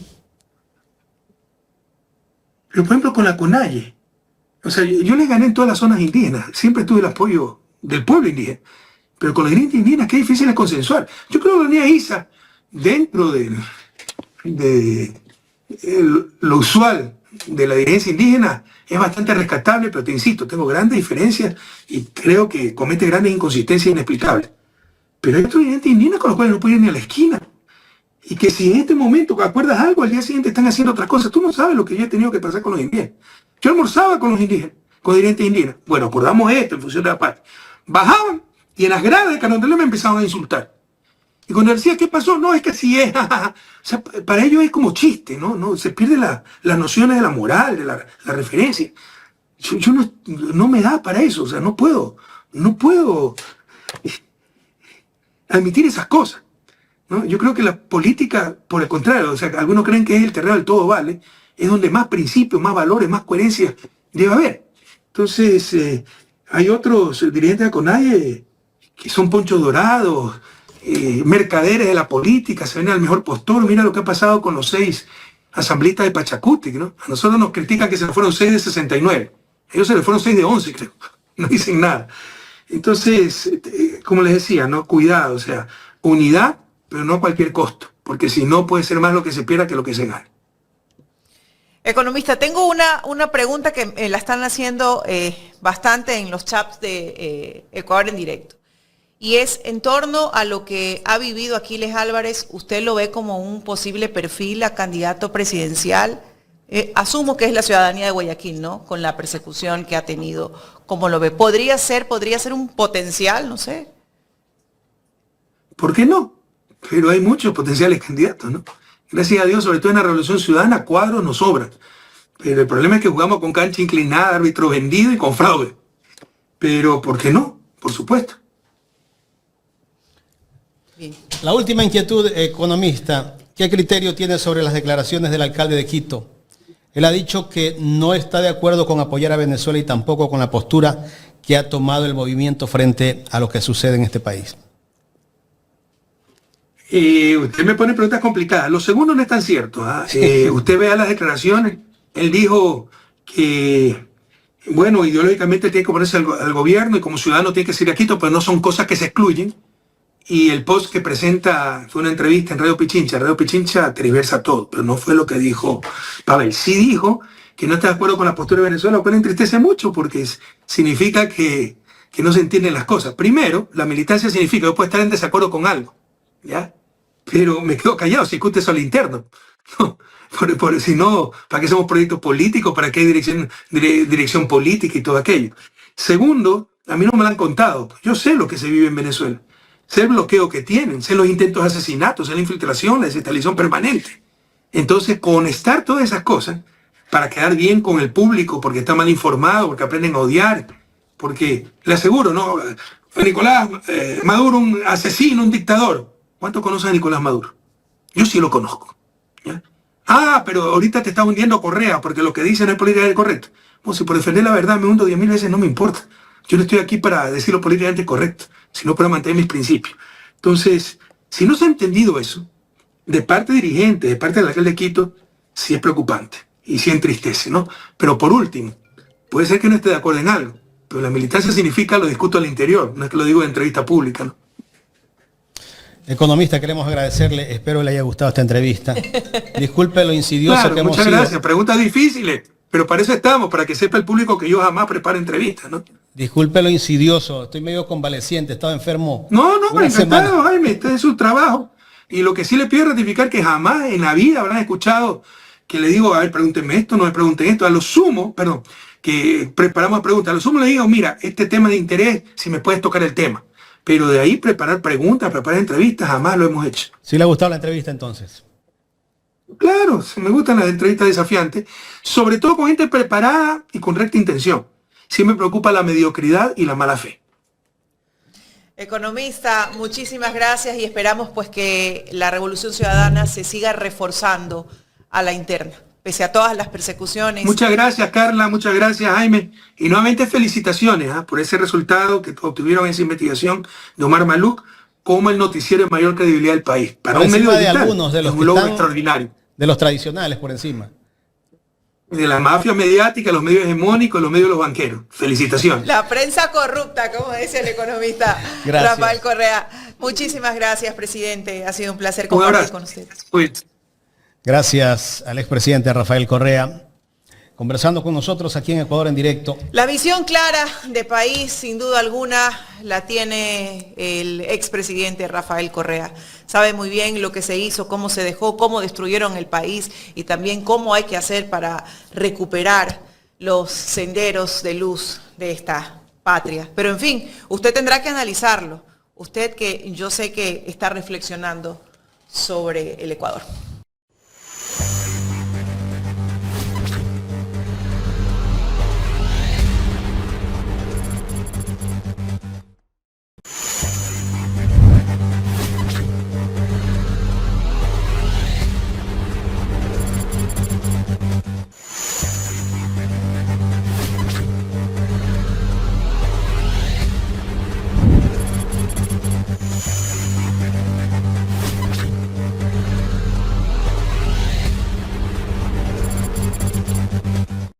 Pero, por ejemplo, con la CONAIE. O sea, yo le gané en todas las zonas indígenas. Siempre tuve el apoyo del pueblo indígena. Pero con la gente indígena, qué difícil es consensuar. Yo creo que Leonidas Issa, dentro de lo usual de la dirigencia indígena, es bastante rescatable, pero te insisto, tengo grandes diferencias y creo que comete grandes inconsistencias inexplicables. Pero hay otros dirigentes indígenas con los cuales no puedo ir ni a la esquina. Y que si en este momento acuerdas algo, al día siguiente están haciendo otras cosas. Tú no sabes lo que yo he tenido que pasar con los indígenas. Yo almorzaba con los indígenas, con dirigentes indígenas. Bueno, acordamos esto en función de la paz. Bajaban y en las gradas de Carondelet me empezaban a insultar. Y cuando decía, ¿qué pasó? No, es que así es. O sea, para ellos es como chiste, ¿no? Se pierde las nociones de la moral, de la referencia. Yo no me da para eso. O sea, no puedo admitir esas cosas. ¿no? Yo creo que la política, por el contrario, o sea, algunos creen que es el terreno del todo vale, es donde más principios, más valores, más coherencia debe haber. Entonces, hay otros dirigentes de CONAIE que son ponchos dorados, mercaderes de la política, se ven al mejor postor. Mira lo que ha pasado con los 6 asambleístas de Pachacuti, ¿no? A nosotros nos critican que se les fueron 6 de 69. Ellos se les fueron 6 de 11, creo. No dicen nada. Entonces, como les decía, ¿no? Cuidado, o sea, unidad, pero no a cualquier costo, porque si no puede ser más lo que se pierda que lo que se gane. Economista, tengo una pregunta que la están haciendo bastante en los chats de Ecuador en directo. Y es en torno a lo que ha vivido Aquiles Álvarez. ¿Usted lo ve como un posible perfil a candidato presidencial? Asumo que es la ciudadanía de Guayaquil, ¿no? Con la persecución que ha tenido. ¿Cómo lo ve? ¿Podría ser un potencial? No sé. ¿Por qué no? Pero hay muchos potenciales candidatos, ¿no? Gracias a Dios, sobre todo en la Revolución Ciudadana, cuadros nos sobran. Pero el problema es que jugamos con cancha inclinada, árbitro vendido y con fraude. Pero ¿por qué no? Por supuesto. Bien. La última inquietud, economista. ¿Qué criterio tiene sobre las declaraciones del alcalde de Quito? Él ha dicho que no está de acuerdo con apoyar a Venezuela y tampoco con la postura que ha tomado el movimiento frente a lo que sucede en este país. Usted me pone preguntas complicadas. Lo segundo no es tan cierto. Usted vea las declaraciones. Él dijo que, bueno, ideológicamente tiene que oponerse al gobierno y como ciudadano tiene que ser a Quito, pero no son cosas que se excluyen. Y el post que presenta fue una entrevista en Radio Pichincha. Radio Pichincha tergiversa todo, pero no fue lo que dijo Pavel. Sí dijo que no está de acuerdo con la postura de Venezuela, lo cual entristece mucho porque significa que no se entienden las cosas. Primero, la militancia significa que yo puedo estar en desacuerdo con algo, ¿ya? Pero me quedo callado, si discute eso al interno. No, si no, ¿para qué somos proyectos políticos? ¿Para qué hay dirección política y todo aquello? Segundo, a mí no me lo han contado. Yo sé lo que se vive en Venezuela. Sé el bloqueo que tienen, sé los intentos de asesinatos, sé la infiltración, la desestabilización permanente. Entonces, conectar todas esas cosas para quedar bien con el público, porque está mal informado, porque aprenden a odiar, porque le aseguro, ¿no? Nicolás Maduro, un asesino, un dictador. ¿Cuánto conocen a Nicolás Maduro? Yo sí lo conozco, ¿ya? Pero ahorita te está hundiendo Correa, porque lo que dice no es políticamente correcto. Bueno, si por defender la verdad me hundo 10.000 veces, no me importa. Yo no estoy aquí para decir lo políticamente correcto, sino para mantener mis principios. Entonces, si no se ha entendido eso, de parte dirigente, de parte del alcalde de Quito, sí es preocupante y sí entristece, ¿no? Pero por último, puede ser que no esté de acuerdo en algo, pero la militancia significa lo discuto al interior, no es que lo digo en entrevista pública, ¿no? Economista, queremos agradecerle, espero le haya gustado esta entrevista. Disculpe lo insidioso que hemos sido. Muchas gracias, preguntas difíciles, pero para eso estamos, para que sepa el público que yo jamás preparo entrevistas, ¿no? Disculpe lo insidioso, estoy medio convaleciente, estaba enfermo. No, encantado, Jaime, este es su trabajo. Y lo que sí le pido ratificar que jamás en la vida habrán escuchado que le digo, a ver, pregúntenme esto, no me pregunten esto, a lo sumo, perdón, que preparamos preguntas, a lo sumo le digo, mira, este tema de interés, si me puedes tocar el tema. Pero de ahí preparar preguntas, preparar entrevistas, jamás lo hemos hecho. ¿Sí le ha gustado la entrevista entonces? Claro, me gustan las entrevistas desafiantes, sobre todo con gente preparada y con recta intención. Sí me preocupa la mediocridad y la mala fe. Economista, muchísimas gracias y esperamos pues que la Revolución Ciudadana se siga reforzando a la interna, pese a todas las persecuciones. Muchas gracias, Carla, muchas gracias, Jaime. Y nuevamente felicitaciones por ese resultado que obtuvieron en esa investigación de Omar Maluk como el noticiero de mayor credibilidad del país. Para un medio digital, de algunos de los un logro extraordinario. De los tradicionales por encima. De la mafia mediática, los medios hegemónicos, los medios de los banqueros. Felicitaciones. La prensa corrupta, como dice el economista Rafael Correa. Muchísimas gracias, presidente. Ha sido un placer compartir con usted. Gracias al expresidente Rafael Correa, conversando con nosotros aquí en Ecuador en directo. La visión clara de país, sin duda alguna, la tiene el expresidente Rafael Correa. Sabe muy bien lo que se hizo, cómo se dejó, cómo destruyeron el país y también cómo hay que hacer para recuperar los senderos de luz de esta patria. Pero en fin, usted tendrá que analizarlo. Usted que yo sé que está reflexionando sobre el Ecuador.